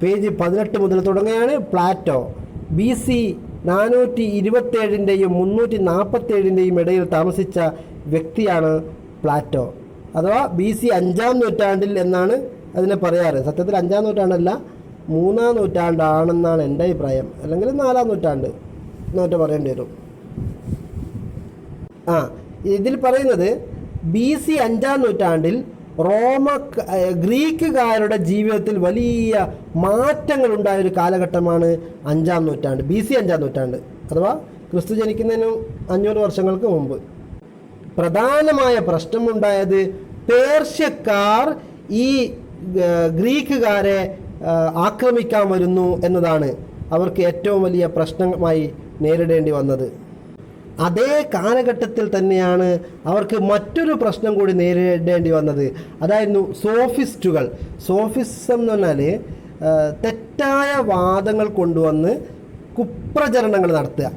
Page 18 മുതൽ തുടങ്ങുകയാണ്. Plato BC 427-ൻ്റെയും 347-ൻ്റെയും ഇടയിൽ താമസിച്ച വ്യക്തിയാണ് പ്ലാറ്റോ. അഥവാ BC 5-ാം നൂറ്റാണ്ടിൽ എന്നാണ് അതിനെ പറയാറ്. സത്യത്തിൽ 5-ാം നൂറ്റാണ്ടല്ല, 3-ാം നൂറ്റാണ്ടാണെന്നാണ് എൻ്റെ അഭിപ്രായം. അല്ലെങ്കിൽ 4-ാം നൂറ്റാണ്ട് എന്നൊക്കെ പറയേണ്ടി വരും. ഇതിൽ പറയുന്നത് BC 5-ാം നൂറ്റാണ്ടിൽ ഗ്രീക്കുകാരുടെ ജീവിതത്തിൽ വലിയ മാറ്റങ്ങളുണ്ടായൊരു കാലഘട്ടമാണ് 5-ാം നൂറ്റാണ്ട്, BC 5-ാം നൂറ്റാണ്ട്, അഥവാ ക്രിസ്തു ജനിക്കുന്നതിന് 500 വർഷങ്ങൾക്ക് മുമ്പ്. പ്രധാനമായ പ്രശ്നമുണ്ടായത് പേർഷ്യക്കാർ ഈ ഗ്രീക്കുകാരെ ആക്രമിക്കാൻ വരുന്നു എന്നതാണ് അവർക്ക് ഏറ്റവും വലിയ പ്രശ്നമായി നേരിടേണ്ടി വന്നത്. അതേ കാലഘട്ടത്തിൽ തന്നെയാണ് അവർക്ക് മറ്റൊരു പ്രശ്നം കൂടി നേരിടേണ്ടി വന്നത്. അതായിരുന്നു സോഫിസ്റ്റുകൾ. സോഫിസം എന്ന് പറഞ്ഞാൽ തെറ്റായ വാദങ്ങൾ കൊണ്ടുവന്ന് കുപ്രചരണങ്ങൾ നടത്തുക,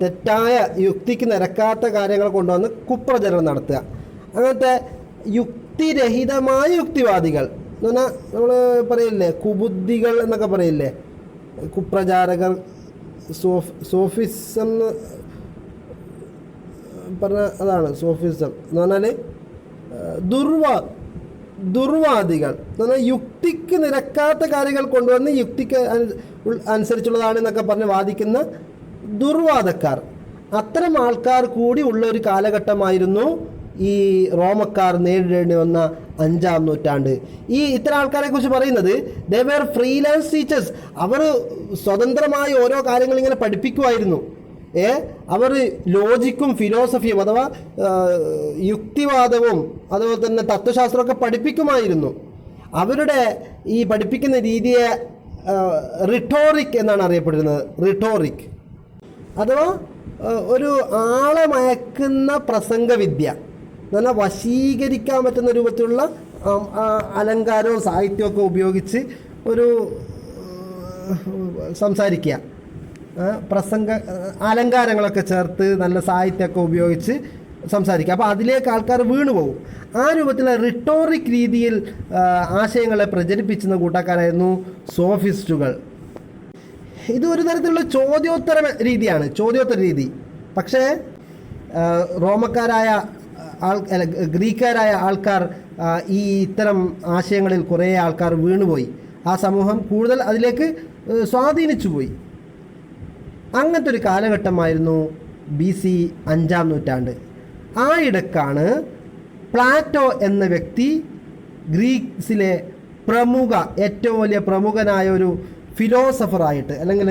തെറ്റായ യുക്തിക്ക് നിരക്കാത്ത കാര്യങ്ങൾ കൊണ്ടുവന്ന് കുപ്രചരണം നടത്തുക. അങ്ങനത്തെ യുക്തിരഹിതമായ യുക്തിവാദികൾ എന്ന് പറഞ്ഞാൽ നമ്മൾ പറയില്ലേ, കുബുദ്ധികൾ എന്നൊക്കെ പറയില്ലേ, കുപ്രചാരകർ. സോഫിസം പറഞ്ഞ അതാണ് സോഫിസം എന്ന് പറഞ്ഞാൽ ദുർവാദികൾ എന്ന് പറഞ്ഞാൽ യുക്തിക്ക് നിരക്കാത്ത കാര്യങ്ങൾ കൊണ്ടുവന്ന് യുക്തിക്ക് അനുസരിച്ചുള്ളതാണ് എന്നൊക്കെ പറഞ്ഞ് വാദിക്കുന്ന ദുർവാദക്കാർ. അത്തരം ആൾക്കാർ കൂടി ഉള്ള ഒരു കാലഘട്ടമായിരുന്നു ഈ റോമക്കാർ നേരിടേണ്ടി വന്ന 5-ാം നൂറ്റാണ്ട്. ഇത്തരം ആൾക്കാരെ കുറിച്ച് പറയുന്നത് ദേ വെർ ഫ്രീലാൻസ് ടീച്ചേഴ്സ്. അവർ സ്വതന്ത്രമായി ഓരോ കാര്യങ്ങൾ ഇങ്ങനെ പഠിപ്പിക്കുമായിരുന്നു. അവർ ലോജിക്കും ഫിലോസഫിയും അഥവാ യുക്തിവാദവും അതുപോലെ തന്നെ തത്വശാസ്ത്രമൊക്കെ പഠിപ്പിക്കുമായിരുന്നു. അവരുടെ ഈ പഠിപ്പിക്കുന്ന രീതിയെ റിട്ടോറിക് എന്നാണ് അറിയപ്പെടുന്നത്. റിട്ടോറിക് അഥവാ ഒരു ആളെ മയക്കുന്ന പ്രസംഗവിദ്യ എന്ന് പറഞ്ഞാൽ വശീകരിക്കാൻ പറ്റുന്ന രൂപത്തിലുള്ള അലങ്കാരവും സാഹിത്യമൊക്കെ ഉപയോഗിച്ച് ഒരു സംസാരിക്കുക, അലങ്കാരങ്ങളൊക്കെ ചേർത്ത് നല്ല സാഹിത്യമൊക്കെ ഉപയോഗിച്ച് സംസാരിക്കുക. അപ്പോൾ അതിലേക്ക് ആൾക്കാർ വീണുപോകും. ആ രൂപത്തിലുള്ള റിട്ടോറിക് രീതിയിൽ ആശയങ്ങളെ പ്രചരിപ്പിക്കുന്ന കൂട്ടക്കാരായിരുന്നു സോഫിസ്റ്റുകൾ. ഇത് ഒരു തരത്തിലുള്ള ചോദ്യോത്തര രീതിയാണ്, ചോദ്യോത്തര രീതി. പക്ഷേ ഗ്രീക്കുകാരായ ആൾക്കാർ ഇത്തരം ആശയങ്ങളിൽ കുറേ ആൾക്കാർ വീണുപോയി. ആ സമൂഹം കൂടുതൽ അതിലേക്ക് സ്വാധീനിച്ചു പോയി. അങ്ങനത്തെ ഒരു കാലഘട്ടമായിരുന്നു BC 5-ാം നൂറ്റാണ്ട്. ആ ഇടക്കാണ് പ്ലാറ്റോ എന്ന വ്യക്തി ഗ്രീസിലെ ഏറ്റവും വലിയ പ്രമുഖനായ ഒരു ഫിലോസഫറായിട്ട് അല്ലെങ്കിൽ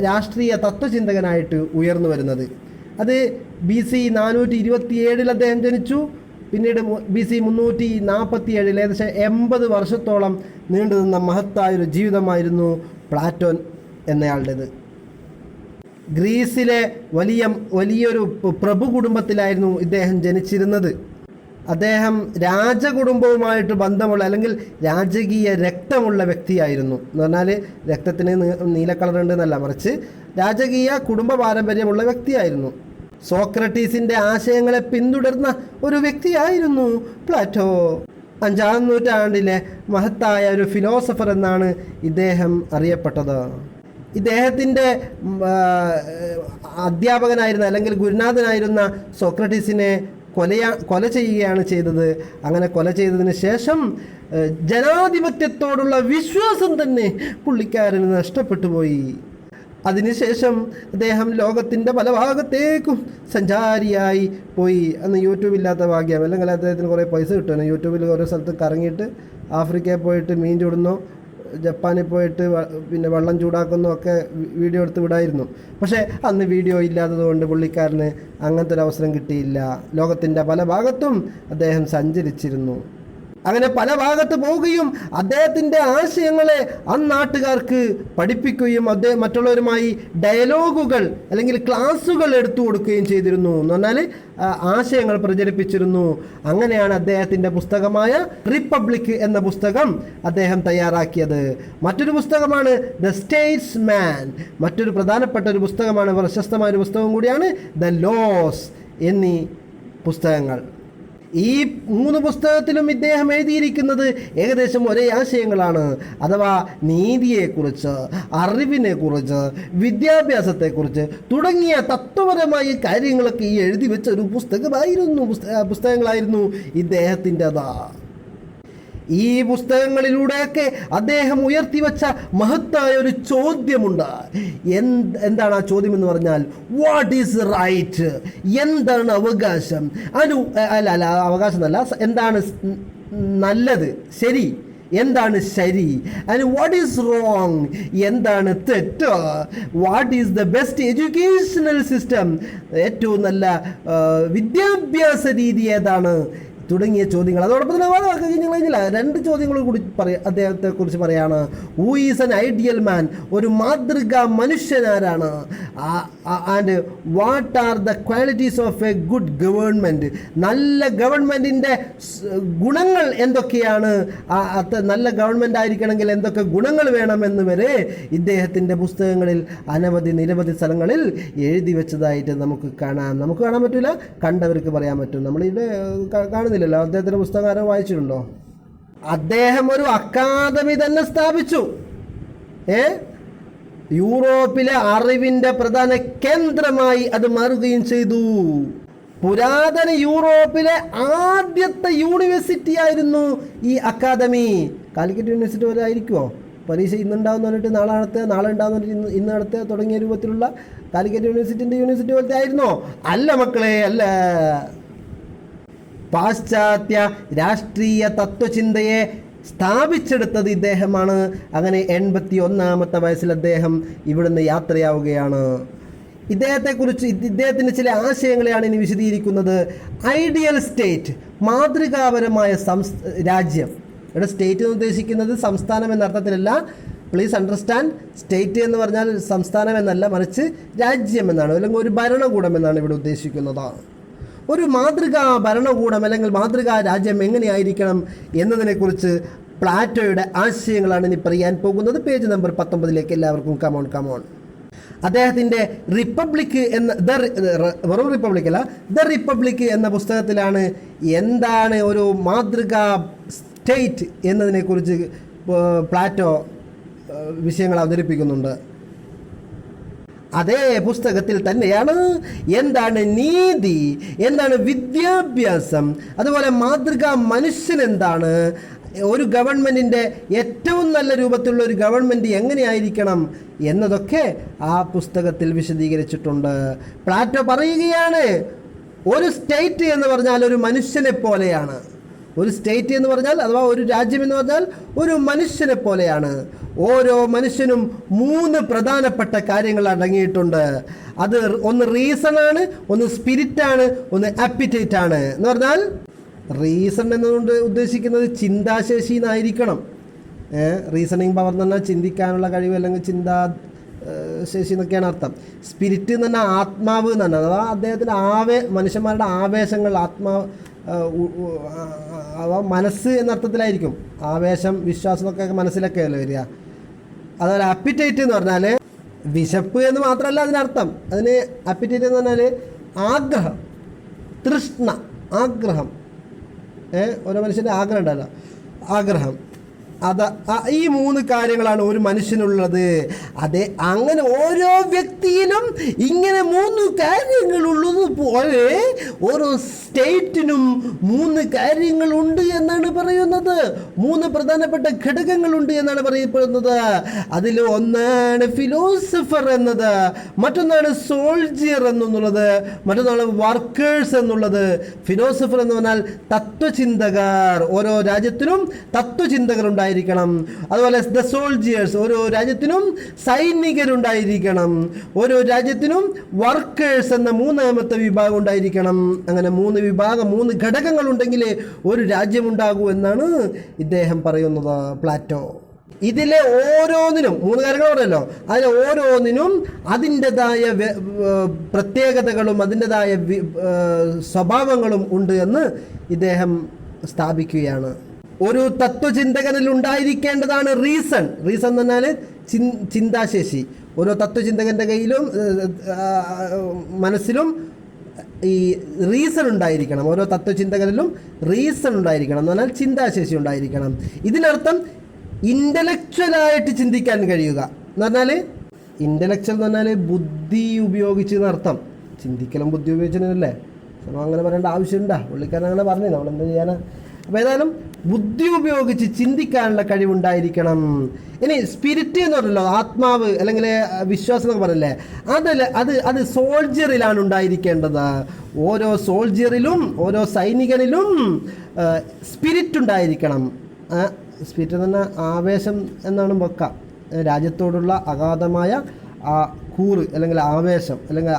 രാഷ്ട്രീയ തത്വചിന്തകനായിട്ട് ഉയർന്നു വരുന്നത്. അത് BC 427 അദ്ദേഹം ജനിച്ചു. പിന്നീട് BC 347 ഏകദേശം 80 വർഷത്തോളം നീണ്ടുനിന്ന മഹത്തായൊരു ജീവിതമായിരുന്നു പ്ലാറ്റോൻ എന്നയാളുടേത്. ഗ്രീസിലെ വലിയൊരു പ്രഭു കുടുംബത്തിലായിരുന്നു ഇദ്ദേഹം ജനിച്ചിരുന്നത്. അദ്ദേഹം രാജകുടുംബവുമായിട്ട് ബന്ധമുള്ള അല്ലെങ്കിൽ രാജകീയ രക്തമുള്ള വ്യക്തിയായിരുന്നു. എന്ന് പറഞ്ഞാൽ രക്തത്തിന് നീല കളറുണ്ട് എന്നല്ല, മറിച്ച് രാജകീയ കുടുംബ പാരമ്പര്യമുള്ള വ്യക്തിയായിരുന്നു. സോക്രട്ടീസിൻ്റെ ആശയങ്ങളെ പിന്തുടർന്ന ഒരു വ്യക്തിയായിരുന്നു പ്ലാറ്റോ. 5-ാം നൂറ്റാണ്ടിലെ മഹത്തായ ഒരു ഫിലോസഫർ എന്നാണ് ഇദ്ദേഹം അറിയപ്പെട്ടത്. ഇദ്ദേഹത്തിൻ്റെ അധ്യാപകനായിരുന്ന അല്ലെങ്കിൽ ഗുരുനാഥനായിരുന്ന സോക്രട്ടീസിനെ കൊല ചെയ്യുകയാണ് ചെയ്തത്. അങ്ങനെ കൊല ചെയ്തതിന് ശേഷം ജനാധിപത്യത്തോടുള്ള വിശ്വാസം തന്നെ പുള്ളിക്കാരന് നഷ്ടപ്പെട്ടു പോയി. അതിനുശേഷം അദ്ദേഹം ലോകത്തിൻ്റെ പല ഭാഗത്തേക്കും സഞ്ചാരിയായി പോയി. അന്ന് യൂട്യൂബ് ഇല്ലാത്ത ഭാഗ്യം, അല്ലെങ്കിൽ അദ്ദേഹത്തിന് കുറേ പൈസ കിട്ടുന്നു. യൂട്യൂബിൽ ഓരോ സ്ഥലത്ത് കറങ്ങിയിട്ട് ആഫ്രിക്കയിൽ പോയിട്ട് മീൻ ചൂടുന്നു, ജപ്പാനിൽ പോയിട്ട് പിന്നെ വെള്ളം ചൂടാക്കുന്നു ഒക്കെ വീഡിയോ എടുത്ത് വിടായിരുന്നു. പക്ഷേ അന്ന് വീഡിയോ ഇല്ലാത്തതുകൊണ്ട് പുള്ളിക്കാരന് അങ്ങനത്തെ ഒരു അവസരം കിട്ടിയില്ല. ലോകത്തിൻ്റെ പല ഭാഗത്തും അദ്ദേഹം സഞ്ചരിച്ചിരുന്നു. അങ്ങനെ പല ഭാഗത്ത് പോവുകയും അദ്ദേഹത്തിൻ്റെ ആശയങ്ങളെ അന്നാട്ടുകാർക്ക് പഠിപ്പിക്കുകയും അദ്ദേഹം മറ്റുള്ളവരുമായി ഡയലോഗുകൾ അല്ലെങ്കിൽ ക്ലാസ്സുകൾ എടുത്തു കൊടുക്കുകയും ചെയ്തിരുന്നു. എന്ന് പറഞ്ഞാൽ ആശയങ്ങൾ പ്രചരിപ്പിച്ചിരുന്നു. അങ്ങനെയാണ് അദ്ദേഹത്തിൻ്റെ പുസ്തകമായ റിപ്പബ്ലിക് എന്ന പുസ്തകം അദ്ദേഹം തയ്യാറാക്കിയത്. മറ്റൊരു പുസ്തകമാണ് ദ സ്റ്റേറ്റ്സ്മാൻ. മറ്റൊരു പ്രധാനപ്പെട്ട ഒരു പുസ്തകമാണ്, പ്രശസ്തമായ ഒരു പുസ്തകം കൂടിയാണ് ദ ലോസ് എന്നീ പുസ്തകങ്ങൾ. ഈ 3 പുസ്തകത്തിലും ഇദ്ദേഹം എഴുതിയിരിക്കുന്നത് ഏകദേശം ഒരേ ആശയങ്ങളാണ്. അഥവാ നീതിയെക്കുറിച്ച്, അറിവിനെക്കുറിച്ച്, വിദ്യാഭ്യാസത്തെക്കുറിച്ച് തുടങ്ങിയ തത്വപരമായ കാര്യങ്ങളൊക്കെ ഈ എഴുതി വെച്ച ഒരു പുസ്തകങ്ങളായിരുന്നു ഇദ്ദേഹത്തിൻ്റെതാ. ഈ പുസ്തകങ്ങളിലൂടെയൊക്കെ അദ്ദേഹം ഉയർത്തിവെച്ച മഹത്തായ ഒരു ചോദ്യമുണ്ട്. എന്താണ് ആ ചോദ്യം എന്ന് പറഞ്ഞാൽ, വാട്ട് ഈസ് റൈറ്റ്? എന്താണ് അവകാശം? അവകാശം എന്നല്ല, എന്താണ് നല്ലത്, ശരി, എന്താണ് ശരി? And what is wrong? എന്താണ് തെറ്റ്? What is the best educational system? ഏറ്റവും നല്ല വിദ്യാഭ്യാസ രീതി ഏതാണ്? തുടങ്ങിയ ചോദ്യങ്ങൾ. അതോടൊപ്പം തന്നെ കഴിഞ്ഞില്ല, 2 ചോദ്യങ്ങൾ കൂടി അദ്ദേഹത്തെ കുറിച്ച് പറയാണ്. Who is an ideal man? ഒരു മാതൃകാ മനുഷ്യനാരാണ്? And what are the qualities of a good government? നല്ല ഗവൺമെൻറ്റിൻ്റെ ഗുണങ്ങൾ എന്തൊക്കെയാണ്? നല്ല ഗവൺമെൻറ് ആയിരിക്കണമെങ്കിൽ എന്തൊക്കെ ഗുണങ്ങൾ വേണമെന്ന് വരെ ഇദ്ദേഹത്തിൻ്റെ പുസ്തകങ്ങളിൽ നിരവധി സ്ഥലങ്ങളിൽ എഴുതി വെച്ചതായിട്ട് നമുക്ക് കാണാൻ പറ്റില്ല, കണ്ടവർക്ക് പറയാൻ പറ്റും. നമ്മളിവിടെ കാണുന്നില്ലല്ലോ. അദ്ദേഹത്തിൻ്റെ പുസ്തകം ആരോ വായിച്ചിട്ടുണ്ടോ? അദ്ദേഹം ഒരു അക്കാദമി തന്നെ സ്ഥാപിച്ചു. യൂറോപ്പിലെ അറിവിൻ്റെ പ്രധാന കേന്ദ്രമായി അത് മാറുകയും ചെയ്തു. പുരാതന യൂറോപ്പിലെ ആദ്യത്തെ യൂണിവേഴ്സിറ്റി ആയിരുന്നു ഈ അക്കാദമി. കാലിക്കറ്റ് യൂണിവേഴ്സിറ്റി പോലെ ആയിരിക്കുമോ? പരീക്ഷ ഇന്നുണ്ടാവുന്ന പറഞ്ഞിട്ട് നാളെ ഉണ്ടാവുന്ന ഇന്ന് നടത്തുക തുടങ്ങിയ രൂപത്തിലുള്ള കാലിക്കറ്റ് യൂണിവേഴ്സിറ്റി പോലത്തെ ആയിരുന്നോ? അല്ല മക്കളെ, അല്ല. പാശ്ചാത്യ രാഷ്ട്രീയ തത്വചിന്തയെ സ്ഥാപിച്ചെടുത്തത് ഇദ്ദേഹമാണ്. അങ്ങനെ 81-ാമത്തെ വയസ്സിൽ അദ്ദേഹം ഇവിടുന്ന് യാത്രയാവുകയാണ്. ഇദ്ദേഹത്തിൻ്റെ ചില ആശയങ്ങളെയാണ് ഇനി വിശദീകരിക്കുന്നത്. ഐഡിയൽ സ്റ്റേറ്റ്, മാതൃകാപരമായ രാജ്യം. ഇവിടെ സ്റ്റേറ്റ് എന്ന് ഉദ്ദേശിക്കുന്നത് സംസ്ഥാനം എന്ന അർത്ഥത്തിലല്ല. പ്ലീസ് അണ്ടർസ്റ്റാൻഡ്, സ്റ്റേറ്റ് എന്ന് പറഞ്ഞാൽ സംസ്ഥാനം എന്നല്ല, മറിച്ച് രാജ്യം എന്നാണ്, അല്ലെങ്കിൽ ഒരു ഭരണകൂടം എന്നാണ് ഇവിടെ ഉദ്ദേശിക്കുന്നത്. ഒരു മാതൃകാ ഭരണകൂടം അല്ലെങ്കിൽ മാതൃകാ രാജ്യം എങ്ങനെയായിരിക്കണം എന്നതിനെക്കുറിച്ച് പ്ലാറ്റോയുടെ ആശയങ്ങളാണ് ഇനി പറയാൻ പോകുന്നത്. പേജ് നമ്പർ 19 എല്ലാവർക്കും കമോൺ. അദ്ദേഹത്തിൻ്റെ റിപ്പബ്ലിക് എന്ന വെറും റിപ്പബ്ലിക് അല്ല, ദ റിപ്പബ്ലിക് എന്ന പുസ്തകത്തിലാണ് എന്താണ് ഒരു മാതൃകാ സ്റ്റേറ്റ് എന്നതിനെക്കുറിച്ച് പ്ലാറ്റോ വിഷയങ്ങൾ അവതരിപ്പിക്കുന്നുണ്ട്. അതേ പുസ്തകത്തിൽ തന്നെയാണ് എന്താണ് നീതി, എന്താണ് വിദ്യാഭ്യാസം, അതുപോലെ മാതൃകാ മനുഷ്യൻ എന്താണ്, ഒരു ഗവൺമെൻറ്റിൻ്റെ ഏറ്റവും നല്ല രൂപത്തിലുള്ള ഒരു ഗവൺമെൻറ് എങ്ങനെയായിരിക്കണം എന്നതൊക്കെ ആ പുസ്തകത്തിൽ വിശദീകരിച്ചിട്ടുണ്ട്. പ്ലാറ്റോ പറയുകയാണ്, ഒരു സ്റ്റേറ്റ് എന്ന് പറഞ്ഞാൽ ഒരു മനുഷ്യനെ പോലെയാണ്. ഒരു സ്റ്റേറ്റ് എന്ന് പറഞ്ഞാൽ, അഥവാ ഒരു രാജ്യം എന്ന് പറഞ്ഞാൽ ഒരു മനുഷ്യനെ പോലെയാണ്. ഓരോ മനുഷ്യനും 3 പ്രധാനപ്പെട്ട കാര്യങ്ങൾ അടങ്ങിയിട്ടുണ്ട്. അത് ഒന്ന് റീസണാണ്, ഒന്ന് സ്പിരിറ്റാണ്, ഒന്ന് അപ്പിറ്റൈറ്റ് ആണ്. എന്ന് പറഞ്ഞാൽ റീസൺ എന്നുകൊണ്ട് ഉദ്ദേശിക്കുന്നത് ചിന്താശേഷി എന്നായിരിക്കണം. റീസണിങ് പവർ എന്ന് പറഞ്ഞാൽ ചിന്തിക്കാനുള്ള കഴിവ് അല്ലെങ്കിൽ ശേഷി എന്നൊക്കെയാണ് അർത്ഥം. സ്പിരിറ്റ് എന്ന് പറഞ്ഞാൽ ആത്മാവ് എന്നാണ്. അഥവാ അദ്ദേഹത്തിൻ്റെ മനുഷ്യന്മാരുടെ ആവേശങ്ങൾ, മനസ്സ് എന്നർത്ഥത്തിലായിരിക്കും. ആവേശം, വിശ്വാസം എന്നൊക്കെ മനസ്സിലൊക്കെയല്ലോ വരിക. അതുപോലെ അപ്പിറ്റൈറ്റ് എന്ന് പറഞ്ഞാൽ വിശപ്പ് എന്ന് മാത്രമല്ല അതിനർത്ഥം. അതിന് അപ്പിറ്റൈറ്റ് എന്ന് പറഞ്ഞാൽ ആഗ്രഹം, തൃഷ്ണ, ആഗ്രഹം. ഓരോ മനുഷ്യൻ്റെ ആഗ്രഹം ഉണ്ടല്ലോ, ആഗ്രഹം. ഈ 3 കാര്യങ്ങളാണ് ഒരു മനുഷ്യനുള്ളത്. അതെ, അങ്ങനെ ഓരോ വ്യക്തിയിലും ഇങ്ങനെ 3 കാര്യങ്ങളുള്ളത് പോലെ ഓരോ സ്റ്റേറ്റിനും 3 കാര്യങ്ങളുണ്ട് എന്നാണ് പറയുന്നത്. 3 പ്രധാനപ്പെട്ട ഘടകങ്ങളുണ്ട് എന്നാണ് പറയപ്പെടുന്നത്. അതിൽ ഒന്നാണ് ഫിലോസഫർ എന്നത്, മറ്റൊന്നാണ് സോൾജിയർ എന്നുള്ളത്, മറ്റൊന്നാണ് വർക്കേഴ്സ് എന്നുള്ളത്. ഫിലോസഫർ എന്ന് പറഞ്ഞാൽ തത്വചിന്തകർ. ഓരോ രാജ്യത്തിനും തത്വചിന്തകർ ഉണ്ടായിരിക്കണം. അതുപോലെ ദ സോൾജിയേഴ്സ്, ഓരോ രാജ്യത്തിനും സൈനികരുണ്ടായിരിക്കണം. ഓരോ രാജ്യത്തിനും വർക്കേഴ്സ് എന്ന 3ാമത്തെ വിഭാഗം ഉണ്ടായിരിക്കണം. അങ്ങനെ 3 വിഭാഗം, 3 ഘടകങ്ങൾ ഉണ്ടെങ്കിൽ ഒരു രാജ്യമുണ്ടാകൂ എന്നാണ് ഇദ്ദേഹം പറയുന്നത്, പ്ലാറ്റോ. ഇതിലെ ഓരോന്നിനും 3 കാര്യങ്ങൾ പറയല്ലോ, അതിലെ ഓരോന്നിനും അതിൻ്റെതായ പ്രത്യേകതകളും അതിൻ്റെതായ സ്വഭാവങ്ങളും ഉണ്ട് എന്ന് ഇദ്ദേഹം സ്ഥാപിക്കുകയാണ്. ഒരു തത്വചിന്തകനിൽ ഉണ്ടായിരിക്കേണ്ടതാണ് റീസൺ. റീസൺ എന്ന് പറഞ്ഞാൽ ചിന്താശേഷി. ഓരോ തത്വചിന്തകൻ്റെ കയ്യിലും മനസ്സിലും ഈ റീസൺ ഉണ്ടായിരിക്കണം. ഓരോ തത്വചിന്തകരിലും റീസൺ ഉണ്ടായിരിക്കണം എന്ന് പറഞ്ഞാൽ ചിന്താശേഷി ഉണ്ടായിരിക്കണം. ഇതിനർത്ഥം ഇൻ്റലക്ച്വലായിട്ട് ചിന്തിക്കാൻ കഴിയുക എന്ന് പറഞ്ഞാൽ, ഇൻ്റലക്ച്വൽ എന്ന് പറഞ്ഞാൽ ബുദ്ധി ഉപയോഗിച്ച് എന്നർത്ഥം. ചിന്തിക്കലും ബുദ്ധി ഉപയോഗിച്ചല്ലേ, അങ്ങനെ പറയേണ്ട ആവശ്യമുണ്ടാ? പുള്ളിക്കാരൻ അങ്ങനെ പറഞ്ഞു, നമ്മളെന്താ ചെയ്യാനാ? അപ്പോൾ ഏതായാലും ബുദ്ധി ഉപയോഗിച്ച് ചിന്തിക്കാനുള്ള കഴിവുണ്ടായിരിക്കണം. ഇനി സ്പിരിറ്റ് എന്ന് പറഞ്ഞല്ലോ, ആത്മാവ് അല്ലെങ്കിൽ വിശ്വാസം എന്നൊക്കെ പറയല്ലേ, അത് സോൾജറിലാണ് ഉണ്ടായിരിക്കേണ്ടത്. ഓരോ സോൾജറിലും ഓരോ സൈനികനിലും സ്പിരിറ്റ് ഉണ്ടായിരിക്കണം. സ്പിരിറ്റ് എന്ന് പറഞ്ഞാൽ ആവേശം എന്നാണ് വെക്കാം. രാജ്യത്തോടുള്ള അഗാധമായ ആ കൂറ് അല്ലെങ്കിൽ ആവേശം അല്ലെങ്കിൽ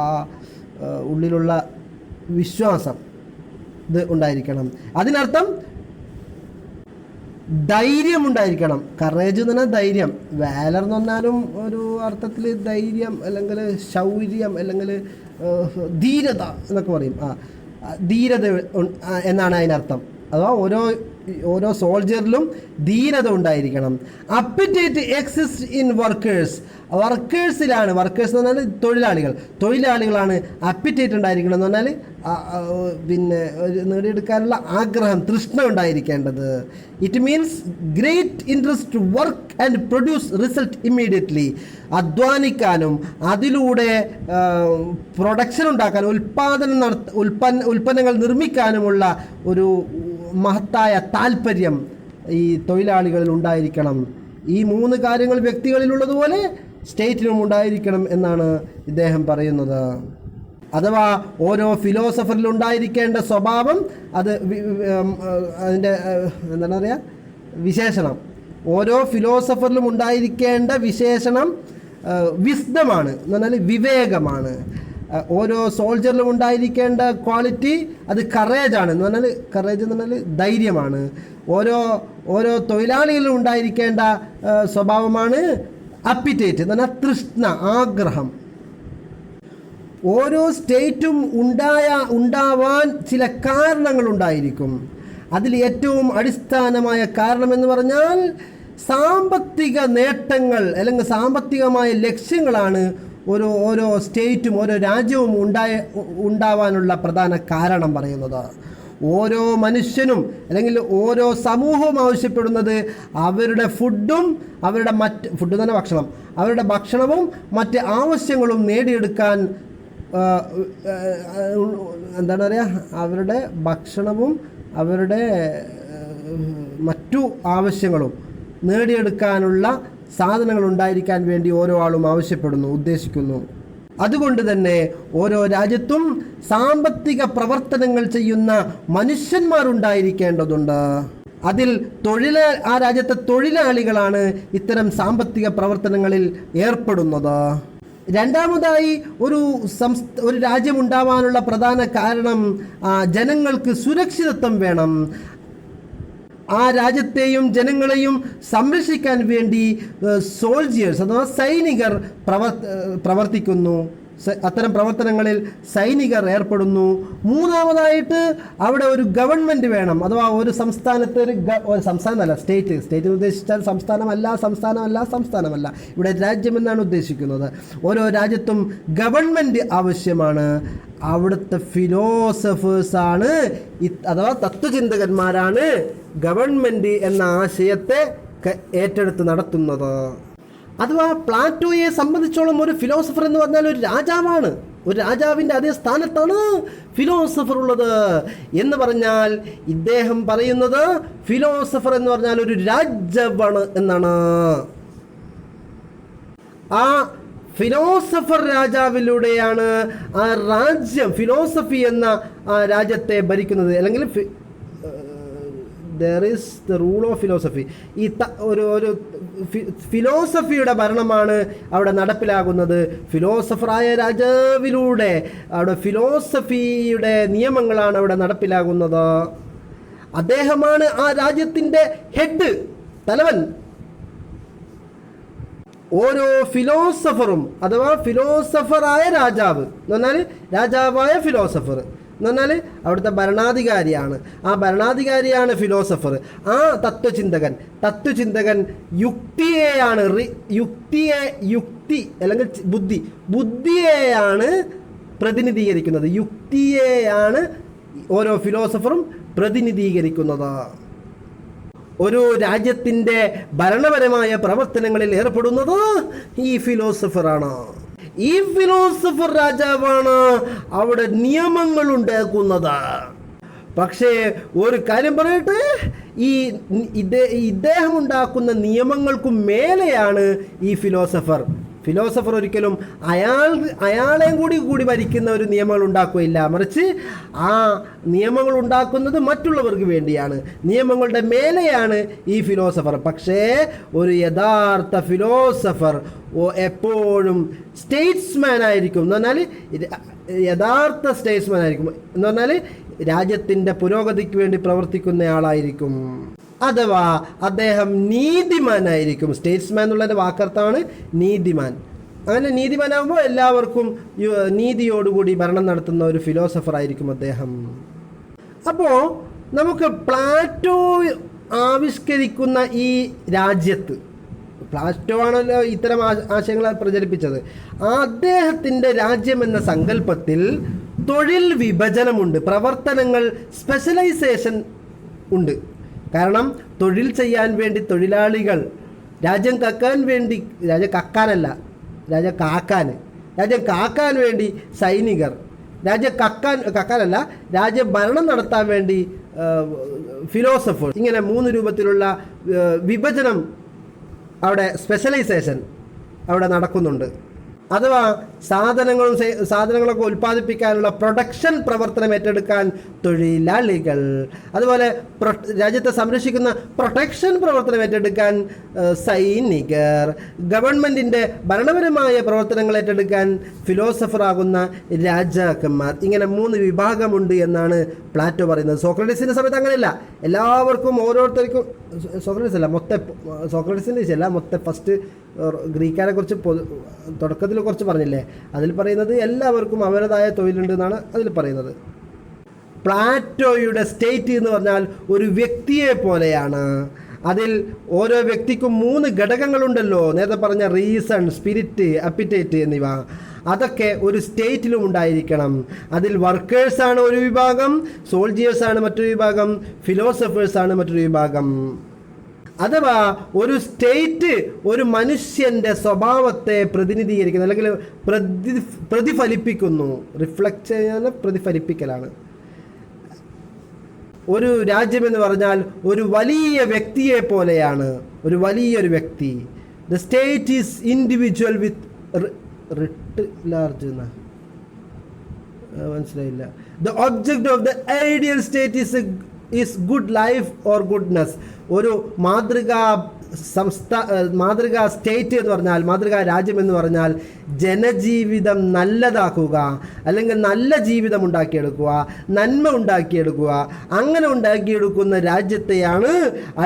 ആ ഉള്ളിലുള്ള വിശ്വാസം ഇത് ഉണ്ടായിരിക്കണം. അതിനർത്ഥം ധൈര്യം ഉണ്ടായിരിക്കണം. കറേജ് എന്ന് പറഞ്ഞാൽ ധൈര്യം. വാലർ എന്ന് പറഞ്ഞാലും ഒരു അർത്ഥത്തിൽ ധൈര്യം അല്ലെങ്കിൽ ശൗര്യം അല്ലെങ്കിൽ ധീരത എന്നൊക്കെ പറയും. ധീരത എന്നാണ് അതിനർത്ഥം. അഥവാ ഓരോ സോൾജറിലും ധീരത ഉണ്ടായിരിക്കണം. Appetite exist in workers. വർക്കേഴ്സിലാണ്, workers എന്ന് പറഞ്ഞാൽ തൊഴിലാളികളാണ് അപ്പിറ്റേറ്റ് ഉണ്ടായിരിക്കണം എന്ന് പറഞ്ഞാൽ പിന്നെ നേടിയെടുക്കാനുള്ള ആഗ്രഹം, തൃഷ്ണ ഉണ്ടായിരിക്കേണ്ടത്. It means great interest to work and produce result immediately. അധ്വാനിക്കാനും അതിലൂടെ പ്രൊഡക്ഷൻ ഉണ്ടാക്കാനും ഉൽപ്പന്നങ്ങൾ നിർമ്മിക്കാനുമുള്ള ഒരു മഹത്തായ താല്പര്യം ഈ തൊഴിലാളികളിൽ ഉണ്ടായിരിക്കണം. ഈ 3 കാര്യങ്ങൾ വ്യക്തികളിലുള്ളതുപോലെ സ്റ്റേറ്റിനും ഉണ്ടായിരിക്കണം എന്നാണ് ഇദ്ദേഹം പറയുന്നത്. അഥവാ ഓരോ ഫിലോസഫറിലും ഉണ്ടായിരിക്കേണ്ട സ്വഭാവം, അത് അതിൻ്റെ എന്താണ് പറയുക, വിശേഷണം. ഓരോ ഫിലോസഫറിലും ഉണ്ടായിരിക്കേണ്ട വിശേഷണം വിസ്ഡമാണ് എന്ന് പറഞ്ഞാൽ വിവേകമാണ്. ഓരോ സോൾജറിലും ഉണ്ടായിരിക്കേണ്ട ക്വാളിറ്റി അത് കറേജാണ് എന്ന് പറഞ്ഞാൽ, കറേജ് എന്ന് പറഞ്ഞാൽ ധൈര്യമാണ്. ഓരോ തൊഴിലാളികളിലും ഉണ്ടായിരിക്കേണ്ട സ്വഭാവമാണ് അപ്പിറ്റേറ്റ് എന്ന് പറഞ്ഞാൽ തൃഷ്ണ, ആഗ്രഹം. ഓരോ സ്റ്റേറ്റും ഉണ്ടാവാൻ ചില കാരണങ്ങളുണ്ടായിരിക്കും. അതിൽ ഏറ്റവും അടിസ്ഥാനമായ കാരണമെന്ന് പറഞ്ഞാൽ സാമ്പത്തിക നേട്ടങ്ങൾ അല്ലെങ്കിൽ സാമ്പത്തികമായ ലക്ഷ്യങ്ങളാണ് ഓരോ സ്റ്റേറ്റും ഓരോ രാജ്യവും ഉണ്ടാവാനുള്ള പ്രധാന കാരണം പറയുന്നത്. ഓരോ മനുഷ്യനും അല്ലെങ്കിൽ ഓരോ സമൂഹവും ആവശ്യപ്പെടുന്നത് അവരുടെ ഫുഡും ഫുഡ് തന്നെ ഭക്ഷണം, അവരുടെ ഭക്ഷണവും മറ്റ് ആവശ്യങ്ങളും നേടിയെടുക്കാൻ എന്താണ് പറയുക, അവരുടെ ഭക്ഷണവും അവരുടെ മറ്റു ആവശ്യങ്ങളും നേടിയെടുക്കാനുള്ള സാധനങ്ങൾ ഉണ്ടായിരിക്കാൻ വേണ്ടി ഓരോ ആളും ഉദ്ദേശിക്കുന്നു. അതുകൊണ്ട് തന്നെ ഓരോ രാജ്യത്തും സാമ്പത്തിക പ്രവർത്തനങ്ങൾ ചെയ്യുന്ന മനുഷ്യന്മാരുണ്ടായിരിക്കേണ്ടതുണ്ട്. അതിൽ ആ രാജ്യത്തെ തൊഴിലാളികളാണ് ഇത്തരം സാമ്പത്തിക പ്രവർത്തനങ്ങളിൽ ഏർപ്പെടുന്നത്. രണ്ടാമതായി ഒരു രാജ്യമുണ്ടാവാനുള്ള പ്രധാന കാരണം ജനങ്ങൾക്ക് സുരക്ഷിതത്വം വേണം. ആ രാജ്യത്തെയും ജനങ്ങളെയും സംരക്ഷിക്കാൻ വേണ്ടി സോൾജിയേഴ്സ് അഥവാ സൈനികർ പ്രവർത്തിക്കുന്നു. അത്തരം പ്രവർത്തനങ്ങളിൽ സൈനികർ ഏർപ്പെടുന്നു. മൂന്നാമതായിട്ട് അവിടെ ഒരു ഗവൺമെൻറ് വേണം. അഥവാ ഒരു സംസ്ഥാനത്ത് സംസ്ഥാനമല്ല, സ്റ്റേറ്റ് ഉദ്ദേശിച്ചാൽ സംസ്ഥാനമല്ല, ഇവിടെ രാജ്യമെന്നാണ് ഉദ്ദേശിക്കുന്നത്. ഓരോ രാജ്യത്തും ഗവൺമെൻറ് ആവശ്യമാണ്. അവിടുത്തെ ഫിലോസഫേഴ്സാണ് അഥവാ തത്വചിന്തകന്മാരാണ് ഗവൺമെൻറ് എന്ന ആശയത്തെ ഏറ്റെടുത്ത് നടത്തുന്നത്. അഥവാ പ്ലാറ്റോയെ സംബന്ധിച്ചോളം ഒരു ഫിലോസഫർ എന്ന് പറഞ്ഞാൽ ഒരു രാജാവാണ്. ഒരു രാജാവിൻ്റെ അതേ സ്ഥാനത്താണ് ഫിലോസഫർ ഉള്ളത് എന്ന് പറഞ്ഞാൽ ഇദ്ദേഹം പറയുന്നത് ഫിലോസഫർ എന്ന് പറഞ്ഞാൽ ഒരു രാജാവാണ് എന്നാണ്. ആ ഫിലോസഫർ രാജാവിലൂടെയാണ് ആ രാജ്യം, ഫിലോസഫി എന്ന ആ രാജ്യത്തെ ഭരിക്കുന്നത്. അല്ലെങ്കിൽ there is the rule of philosophy. ഈ ഒരു ഫിലോസഫിയുടെ ഭരണമാണ് അവിടെ നടപ്പിലാകുന്നത്. ഫിലോസഫറായ രാജാവിലൂടെ അവിടെ ഫിലോസഫിയുടെ നിയമങ്ങളാണ് അവിടെ നടപ്പിലാകുന്നത്. അദ്ദേഹമാണ് ആ രാജ്യത്തിൻ്റെ ഹെഡ്, തലവൻ. ഓരോ ഫിലോസഫറും അഥവാ ഫിലോസഫറായ രാജാവ് എന്ന് പറഞ്ഞാൽ രാജാവായ ഫിലോസഫർ എന്ന് പറഞ്ഞാൽ അവിടുത്തെ ഭരണാധികാരിയാണ്. ആ ഭരണാധികാരിയാണ് ഫിലോസഫർ. ആ തത്വചിന്തകൻ യുക്തി അല്ലെങ്കിൽ ബുദ്ധിയെയാണ് പ്രതിനിധീകരിക്കുന്നത്. യുക്തിയെയാണ് ഓരോ ഫിലോസഫറും പ്രതിനിധീകരിക്കുന്നത്. ഒരു രാജ്യത്തിൻ്റെ ഭരണപരമായ പ്രവർത്തനങ്ങളിൽ ഏർപ്പെടുന്നത് ഈ ഫിലോസഫറാണ്. ഈ ഫിലോസഫർ രാജാവാണ് അവിടെ നിയമങ്ങൾ ഉണ്ടാക്കുന്നത്. പക്ഷേ ഒരു കാര്യം പറയട്ടെ, ഇദ്ദേഹം ഉണ്ടാക്കുന്ന നിയമങ്ങൾക്കും മേലെയാണ് ഈ ഫിലോസഫർ. ഒരിക്കലും അയാളെയും കൂടി ഭരിക്കുന്ന ഒരു നിയമങ്ങൾ ഉണ്ടാക്കുകയില്ല. മറിച്ച് ആ നിയമങ്ങൾ ഉണ്ടാക്കുന്നത് മറ്റുള്ളവർക്ക് വേണ്ടിയാണ്. നിയമങ്ങളുടെ മേലെയാണ് ഈ ഫിലോസഫർ. പക്ഷേ ഒരു യഥാർത്ഥ ഫിലോസഫർ എപ്പോഴും സ്റ്റേറ്റ്സ്മാൻ ആയിരിക്കും. എന്ന് പറഞ്ഞാൽ യഥാർത്ഥ സ്റ്റേറ്റ്സ്മാൻ ആയിരിക്കും. എന്ന് പറഞ്ഞാൽ രാജ്യത്തിൻ്റെ പുരോഗതിക്ക് വേണ്ടി പ്രവർത്തിക്കുന്നയാളായിരിക്കും. അഥവാ അദ്ദേഹം നീതിമാനായിരിക്കും. സ്റ്റേറ്റ്സ്മാൻ എന്നുള്ളതിൻ്റെ വാക്കർത്താണ് നീതിമാൻ. അങ്ങനെ നീതിമാനാകുമ്പോൾ എല്ലാവർക്കും നീതിയോടുകൂടി ഭരണം നടത്തുന്ന ഒരു ഫിലോസഫർ ആയിരിക്കും അദ്ദേഹം. അപ്പോൾ നമുക്ക് പ്ലാറ്റോ ആവിഷ്കരിക്കുന്ന ഈ രാജ്യത്ത്, പ്ലാറ്റോ ആണല്ലോ ഇത്തരം ആശയങ്ങൾ പ്രചരിപ്പിച്ചത്, അദ്ദേഹത്തിൻ്റെ രാജ്യം എന്ന സങ്കല്പത്തിൽ തൊഴിൽ വിഭജനമുണ്ട്, പ്രവർത്തനങ്ങൾ സ്പെഷ്യലൈസേഷൻ ഉണ്ട്. കാരണം തൊഴിൽ ചെയ്യാൻ വേണ്ടി തൊഴിലാളികൾ, രാജ്യം കാക്കാൻ വേണ്ടി സൈനികർ, രാജ്യം ഭരണം നടത്താൻ വേണ്ടി ഫിലോസഫേഴ്സ്, ഇങ്ങനെ 3 രൂപത്തിലുള്ള വിഭജനം അവിടെ, സ്പെഷ്യലൈസേഷൻ അവിടെ നടക്കുന്നുണ്ട്. അഥവാ സാധനങ്ങളൊക്കെ ഉൽപ്പാദിപ്പിക്കാനുള്ള പ്രൊഡക്ഷൻ പ്രവർത്തനം ഏറ്റെടുക്കാൻ തൊഴിലാളികൾ, അതുപോലെ രാജ്യത്തെ സംരക്ഷിക്കുന്ന പ്രൊട്ടക്ഷൻ പ്രവർത്തനം ഏറ്റെടുക്കാൻ സൈനികർ, ഗവൺമെൻറ്റിൻ്റെ ഭരണപരമായ പ്രവർത്തനങ്ങൾ ഏറ്റെടുക്കാൻ ഫിലോസഫറാകുന്ന രാജാക്കന്മാർ, ഇങ്ങനെ 3 വിഭാഗമുണ്ട് എന്നാണ് പ്ലാറ്റോ പറയുന്നത്. സോക്രട്ടീസിൻ്റെ സമയത്ത് അങ്ങനെയല്ല. എല്ലാവർക്കും ഓരോരുത്തർക്കും സോക്രട്ടീസിൻ്റെ മൊത്തം ഫസ്റ്റ് ഗ്രീക്കാരെ കുറിച്ച് തുടക്കത്തിൽ കുറച്ച് പറഞ്ഞില്ലേ, അതിൽ പറയുന്നത് എല്ലാവർക്കും അവരുടേതായ തൊഴിലുണ്ട് എന്നാണ് അതിൽ പറയുന്നത്. പ്ലാറ്റോയുടെ സ്റ്റേറ്റ് എന്ന് പറഞ്ഞാൽ ഒരു വ്യക്തിയെ പോലെയാണ്. അതിൽ ഓരോ വ്യക്തിക്കും 3 ഘടകങ്ങളുണ്ടല്ലോ, നേരത്തെ പറഞ്ഞ റീസൺ, സ്പിരിറ്റ്, അപ്പിറ്റേറ്റ് എന്നിവ. അതൊക്കെ ഒരു സ്റ്റേറ്റിലും ഉണ്ടായിരിക്കണം. അതിൽ വർക്കേഴ്സാണ് ഒരു വിഭാഗം, സോൾജിയേഴ്സാണ് മറ്റൊരു വിഭാഗം, ഫിലോസഫേഴ്സാണ് മറ്റൊരു വിഭാഗം. അഥവാ ഒരു സ്റ്റേറ്റ് ഒരു മനുഷ്യൻ്റെ സ്വഭാവത്തെ പ്രതിനിധീകരിക്കുന്നു, അല്ലെങ്കിൽ പ്രതിഫലിപ്പിക്കുന്നു. റിഫ്ലക്റ്റ് ചെയ്യാൻ പ്രതിഫലിപ്പിക്കലാണ്. ഒരു രാജ്യമെന്ന് പറഞ്ഞാൽ ഒരു വലിയ വ്യക്തിയെ പോലെയാണ്, ഒരു വലിയൊരു വ്യക്തി. The state is individual with large എന്നാ മനസ്സിലായില്ല. The object of the ideal state is good life or goodness. ഒരു മാതൃകാ സ്റ്റേറ്റ് എന്ന് പറഞ്ഞാൽ, മാതൃകാ രാജ്യം എന്ന് പറഞ്ഞാൽ ജനജീവിതം നല്ലതാക്കുക, അല്ലെങ്കിൽ നല്ല ജീവിതം ഉണ്ടാക്കിയെടുക്കുക, നന്മ ഉണ്ടാക്കിയെടുക്കുക. അങ്ങനെ ഉണ്ടാക്കിയെടുക്കുന്ന രാജ്യത്തെയാണ്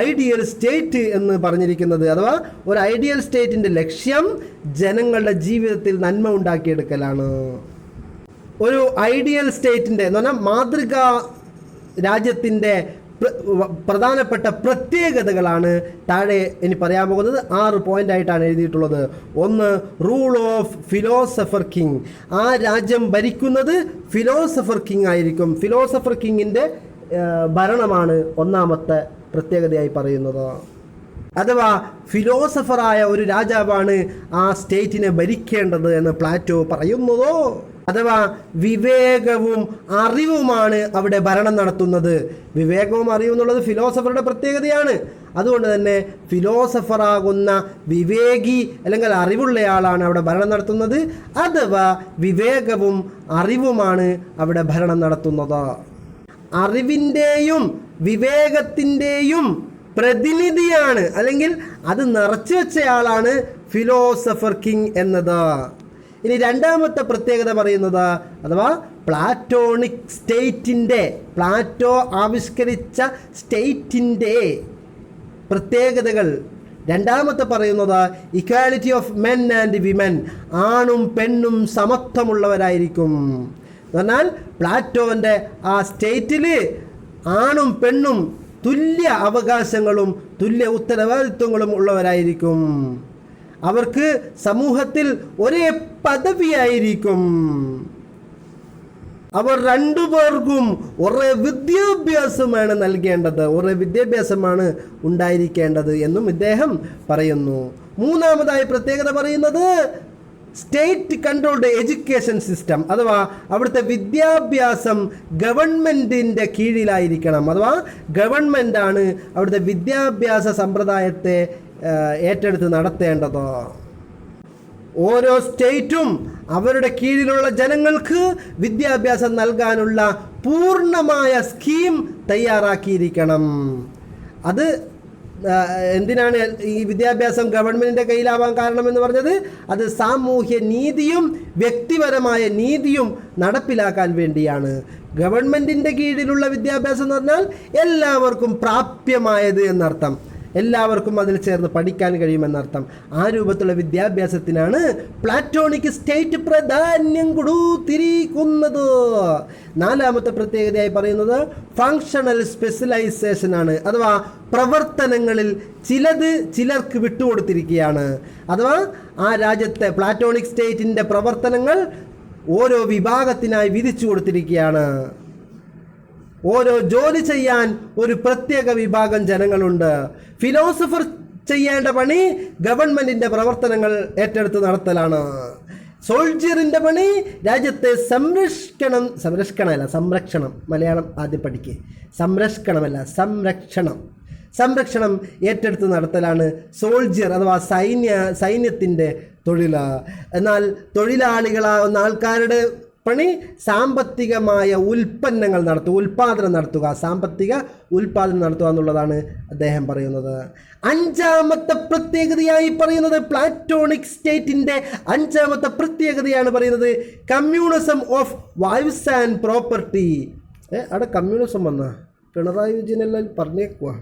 ഐഡിയൽ സ്റ്റേറ്റ് എന്ന് പറഞ്ഞിരിക്കുന്നത്. അഥവാ ഒരു ഐഡിയൽ സ്റ്റേറ്റിൻ്റെ ലക്ഷ്യം ജനങ്ങളുടെ ജീവിതത്തിൽ നന്മ ഉണ്ടാക്കിയെടുക്കലാണ്. ഒരു ഐഡിയൽ സ്റ്റേറ്റിൻ്റെ എന്ന് പറഞ്ഞാൽ മാതൃകാ രാജ്യത്തിൻ്റെ പ്രധാനപ്പെട്ട പ്രത്യേകതകളാണ് താഴെ ഇനി പറയാൻ പോകുന്നത്. 6 പോയിൻ്റായിട്ടാണ് എഴുതിയിട്ടുള്ളത്. 1, റൂൾ ഓഫ് ഫിലോസഫർ കിങ്. ആ രാജ്യം ഭരിക്കുന്നത് ഫിലോസഫർ കിങ് ആയിരിക്കും. ഫിലോസഫർ കിങ്ങിൻ്റെ ഭരണമാണ് 1ാമത്തെ പ്രത്യേകതയായി പറയുന്നത്. അഥവാ ഫിലോസഫറായ ഒരു രാജാവാണ് ആ സ്റ്റേറ്റിനെ ഭരിക്കേണ്ടത് എന്ന് പ്ലാറ്റോ പറയുന്നതോ. അഥവാ വിവേകവും അറിവുമാണ് അവിടെ ഭരണം നടത്തുന്നത്. വിവേകവും അറിവും എന്നുള്ളത് ഫിലോസഫറുടെ പ്രത്യേകതയാണ്. അതുകൊണ്ട് തന്നെ ഫിലോസഫറാകുന്ന വിവേകി അല്ലെങ്കിൽ അറിവുള്ളയാളാണ് അവിടെ ഭരണം നടത്തുന്നത്. അഥവാ വിവേകവും അറിവുമാണ് അവിടെ ഭരണം നടത്തുന്നത്. അറിവിൻ്റെയും വിവേകത്തിൻ്റെയും പ്രതിനിധിയാണ്, അല്ലെങ്കിൽ അത് നിറച്ചു വെച്ചയാളാണ് ഫിലോസഫർ കിങ് എന്നത്. ഇനി 2ാമത്തെ പ്രത്യേകത പറയുന്നത്, അഥവാ പ്ലാറ്റോണിക് സ്റ്റേറ്റിൻ്റെ, പ്ലാറ്റോ ആവിഷ്കരിച്ച സ്റ്റേറ്റിൻ്റെ പ്രത്യേകതകൾ. 2ാമത്തെ പറയുന്നത് equality of men and women. ആണും പെണ്ണും സമത്വമുള്ളവരായിരിക്കും. എന്ന് പറഞ്ഞാൽ പ്ലാറ്റോൻ്റെ ആ സ്റ്റേറ്റിൽ ആണും പെണ്ണും തുല്യ അവകാശങ്ങളും തുല്യ ഉത്തരവാദിത്വങ്ങളും ഉള്ളവരായിരിക്കും. അവർക്ക് സമൂഹത്തിൽ ഒരേ പദവിയായിരിക്കും. അവർ രണ്ടുപേർക്കും ഒരേ വിദ്യാഭ്യാസമാണ് നൽകേണ്ടത്, ഒരേ വിദ്യാഭ്യാസമാണ് ഉണ്ടായിരിക്കേണ്ടത് എന്നും ഇദ്ദേഹം പറയുന്നു. മൂന്നാമതായി പ്രത്യേകത പറയുന്നത് സ്റ്റേറ്റ് കൺട്രോൾഡ് എഡ്യൂക്കേഷൻ സിസ്റ്റം, അഥവാ അവിടുത്തെ വിദ്യാഭ്യാസം ഗവൺമെൻറ്റിൻ്റെ കീഴിലായിരിക്കണം. അഥവാ ഗവൺമെൻറ്റാണ് അവിടുത്തെ വിദ്യാഭ്യാസ സമ്പ്രദായത്തെ ഏറ്റെടുത്ത് നടത്തേണ്ടത്. ഓരോ സ്റ്റേറ്റും അവരുടെ കീഴിലുള്ള ജനങ്ങൾക്ക് വിദ്യാഭ്യാസം നൽകാനുള്ള പൂർണ്ണമായ സ്കീം തയ്യാറാക്കിയിരിക്കണം. അത് എന്തിനാണ് ഈ വിദ്യാഭ്യാസം ഗവൺമെൻറ്റിൻ്റെ കയ്യിലാവാൻ കാരണമെന്ന് പറഞ്ഞത്? അത് സാമൂഹ്യ നീതിയും വ്യക്തിപരമായ നീതിയും നടപ്പിലാക്കാൻ വേണ്ടിയാണ്. ഗവൺമെൻറ്റിൻ്റെ കീഴിലുള്ള വിദ്യാഭ്യാസം എന്ന് പറഞ്ഞാൽ എല്ലാവർക്കും പ്രാപ്യമായത് എന്നർത്ഥം, എല്ലാവർക്കും അതിൽ ചേർന്ന് പഠിക്കാൻ കഴിയുമെന്നർത്ഥം. ആ രൂപത്തിലുള്ള വിദ്യാഭ്യാസത്തിനാണ് പ്ലാറ്റോണിക് സ്റ്റേറ്റ് പ്രാധാന്യം കൊടുത്തിരിക്കുന്നത്. നാലാമത്തെ പ്രത്യേകതയായി പറയുന്നത് ഫങ്ഷണൽ സ്പെഷ്യലൈസേഷൻ ആണ്, അഥവാ പ്രവർത്തനങ്ങളിൽ ചിലത് ചിലർക്ക് വിട്ടുകൊടുത്തിരിക്കുകയാണ്. അഥവാ ആ രാജ്യത്തെ പ്ലാറ്റോണിക് സ്റ്റേറ്റിൻ്റെ പ്രവർത്തനങ്ങൾ ഓരോ വിഭാഗത്തിനായി വിധിച്ചു കൊടുത്തിരിക്കുകയാണ്. ഓരോ ജോലി ചെയ്യാൻ ഒരു പ്രത്യേക വിഭാഗം ജനങ്ങളുണ്ട്. ഫിലോസഫർ ചെയ്യേണ്ട പണി ഗവൺമെൻറ്റിൻ്റെ പ്രവർത്തനങ്ങൾ ഏറ്റെടുത്ത് നടത്തലാണ്. സോൾജിയറിൻ്റെ പണി രാജ്യത്തെ സംരക്ഷണം, മലയാളം ആദ്യം പഠിക്കുക, സംരക്ഷണം ഏറ്റെടുത്ത് നടത്തലാണ് സോൾജിയർ അഥവാ സൈന്യത്തിൻ്റെ തൊഴിൽ. എന്നാൽ തൊഴിലാളികളാവുന്ന ആൾക്കാരുടെ പണി സാമ്പത്തികമായ ഉൽപ്പന്നങ്ങൾ നടത്തുക, സാമ്പത്തിക ഉൽപ്പാദനം നടത്തുക എന്നുള്ളതാണ് അദ്ദേഹം പറയുന്നത്. അഞ്ചാമത്തെ പ്രത്യേകതയായി പറയുന്നത് പ്ലാറ്റോണിക് സ്റ്റേറ്റിൻ്റെ അഞ്ചാമത്തെ പ്രത്യേകതയാണ് പറയുന്നത് communism of wives and property. അവിടെ കമ്മ്യൂണിസം വന്ന പിണറായി വിജയനെല്ലാം പറഞ്ഞേക്കുക,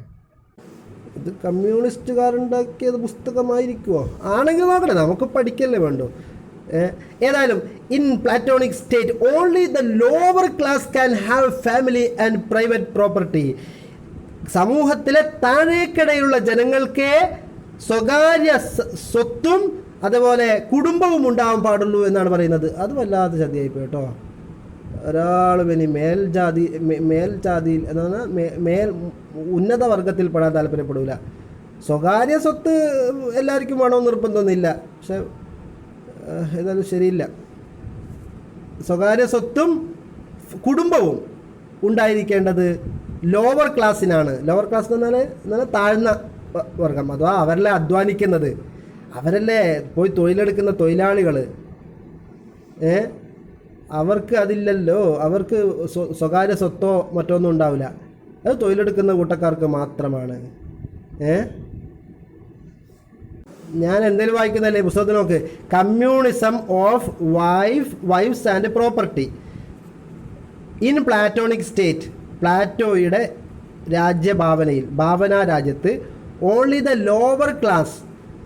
ഇത് കമ്മ്യൂണിസ്റ്റുകാരുണ്ടാക്കിയത് പുസ്തകമായിരിക്കുമോ? ആണെങ്കിൽ നോക്കണേ, നമുക്ക് പഠിക്കല്ലേ വേണ്ടു. ഏതായാലും in Platonic state only the lower class can have family and private property. സമൂഹത്തിലെ താഴേക്കിടയുള്ള ജനങ്ങൾക്ക് സ്വകാര്യ സ്വത്തും അതുപോലെ കുടുംബവും ഉണ്ടാവാൻ പാടുള്ളൂ എന്നാണ് പറയുന്നത്. അത് വല്ലാത്ത ചതിയായിപ്പോയി കേട്ടോ. ഒരാൾ ഇനി മേൽജാതിയിൽ എന്നാണ് ഉന്നത വർഗത്തിൽ പെടാൻ താല്പര്യപ്പെടില്ല. സ്വകാര്യ സ്വത്ത് എല്ലാവർക്കും വേണമെന്ന് നിർബന്ധമൊന്നുമില്ല, പക്ഷെ ഏതായാലും ശരിയില്ല. സ്വകാര്യ സ്വത്തും കുടുംബവും ഉണ്ടായിരിക്കേണ്ടത് ലോവർ ക്ലാസ്സിനാണ്. ലോവർ ക്ലാസ് എന്ന് പറഞ്ഞാൽ താഴ്ന്ന വർഗം, അഥവാ അവരല്ലേ അധ്വാനിക്കുന്നത്, അവരല്ലേ പോയി തൊഴിലെടുക്കുന്ന തൊഴിലാളികൾ. അവർക്ക് അതില്ലല്ലോ, അവർക്ക് സ്വകാര്യ സ്വത്തോ മറ്റൊന്നും ഉണ്ടാവില്ല. അത് തൊഴിലെടുക്കുന്ന കൂട്ടക്കാർക്ക് മാത്രമാണ്. ഞാൻ എന്തെങ്കിലും വായിക്കുന്നതല്ലേ പുസ്തകത്തിൽ നോക്ക്. Communism of wives and property in Platonic state. പ്ലാറ്റോയുടെ ഭാവനാ രാജ്യത്ത് ഓൺലി ദ ലോവർ ക്ലാസ്,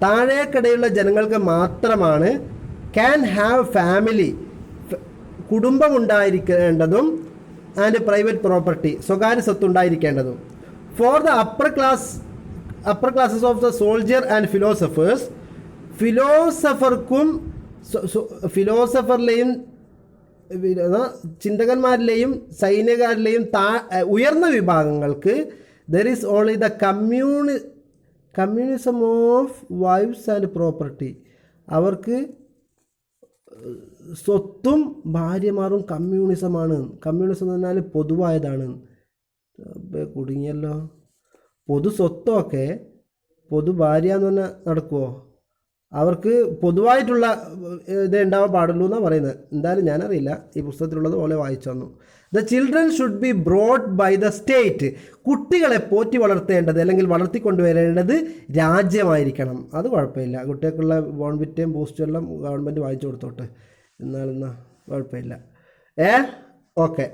താഴേക്കിടയുള്ള ജനങ്ങൾക്ക് മാത്രമാണ് ക്യാൻ ഹാവ് ഫാമിലി, കുടുംബം ഉണ്ടായിരിക്കേണ്ടതും ആൻഡ് പ്രൈവറ്റ് പ്രോപ്പർട്ടി, സ്വകാര്യ സ്വത്ത് ഉണ്ടായിരിക്കേണ്ടതും. For the upper classes of the soldier and philosophers, ഫിലോസഫറിലെയും ചിന്തകന്മാരിലെയും സൈനികരിലെയും ഉയർന്ന വിഭാഗങ്ങൾക്ക് there is only the communism of wives and property. അവർക്ക് സ്വത്തും ഭാര്യമാരും കമ്മ്യൂണിസമാണ്. കമ്മ്യൂണിസം എന്ന് പറഞ്ഞാൽ പൊതുവായതാണ്. കുടുങ്ങിയല്ലോ. പൊതു സ്വത്തൊക്കെ പൊതു ഭാര്യ എന്ന് പറഞ്ഞാൽ നടക്കുമോ? അവർക്ക് പൊതുവായിട്ടുള്ള ഇതേ ഉണ്ടാവാൻ പാടുള്ളൂ എന്നാണ് പറയുന്നത്. എന്തായാലും ഞാനറിയില്ല, ഈ പുസ്തകത്തിലുള്ളത് പോലെ വായിച്ചു തന്നു. The children should be brought by the state. കുട്ടികളെ പോറ്റി വളർത്തേണ്ടത് അല്ലെങ്കിൽ വളർത്തിക്കൊണ്ടുവരേണ്ടത് രാജ്യമായിരിക്കണം. അത് കുഴപ്പമില്ല. കുട്ടികൾക്കുള്ള ബോൺവിറ്റയും ബൂസ്റ്റും എല്ലാം ഗവൺമെൻറ് വാങ്ങിച്ചു കൊടുത്തോട്ടെ, എന്നാലെന്നാ കുഴപ്പമില്ല. ഓക്കെ.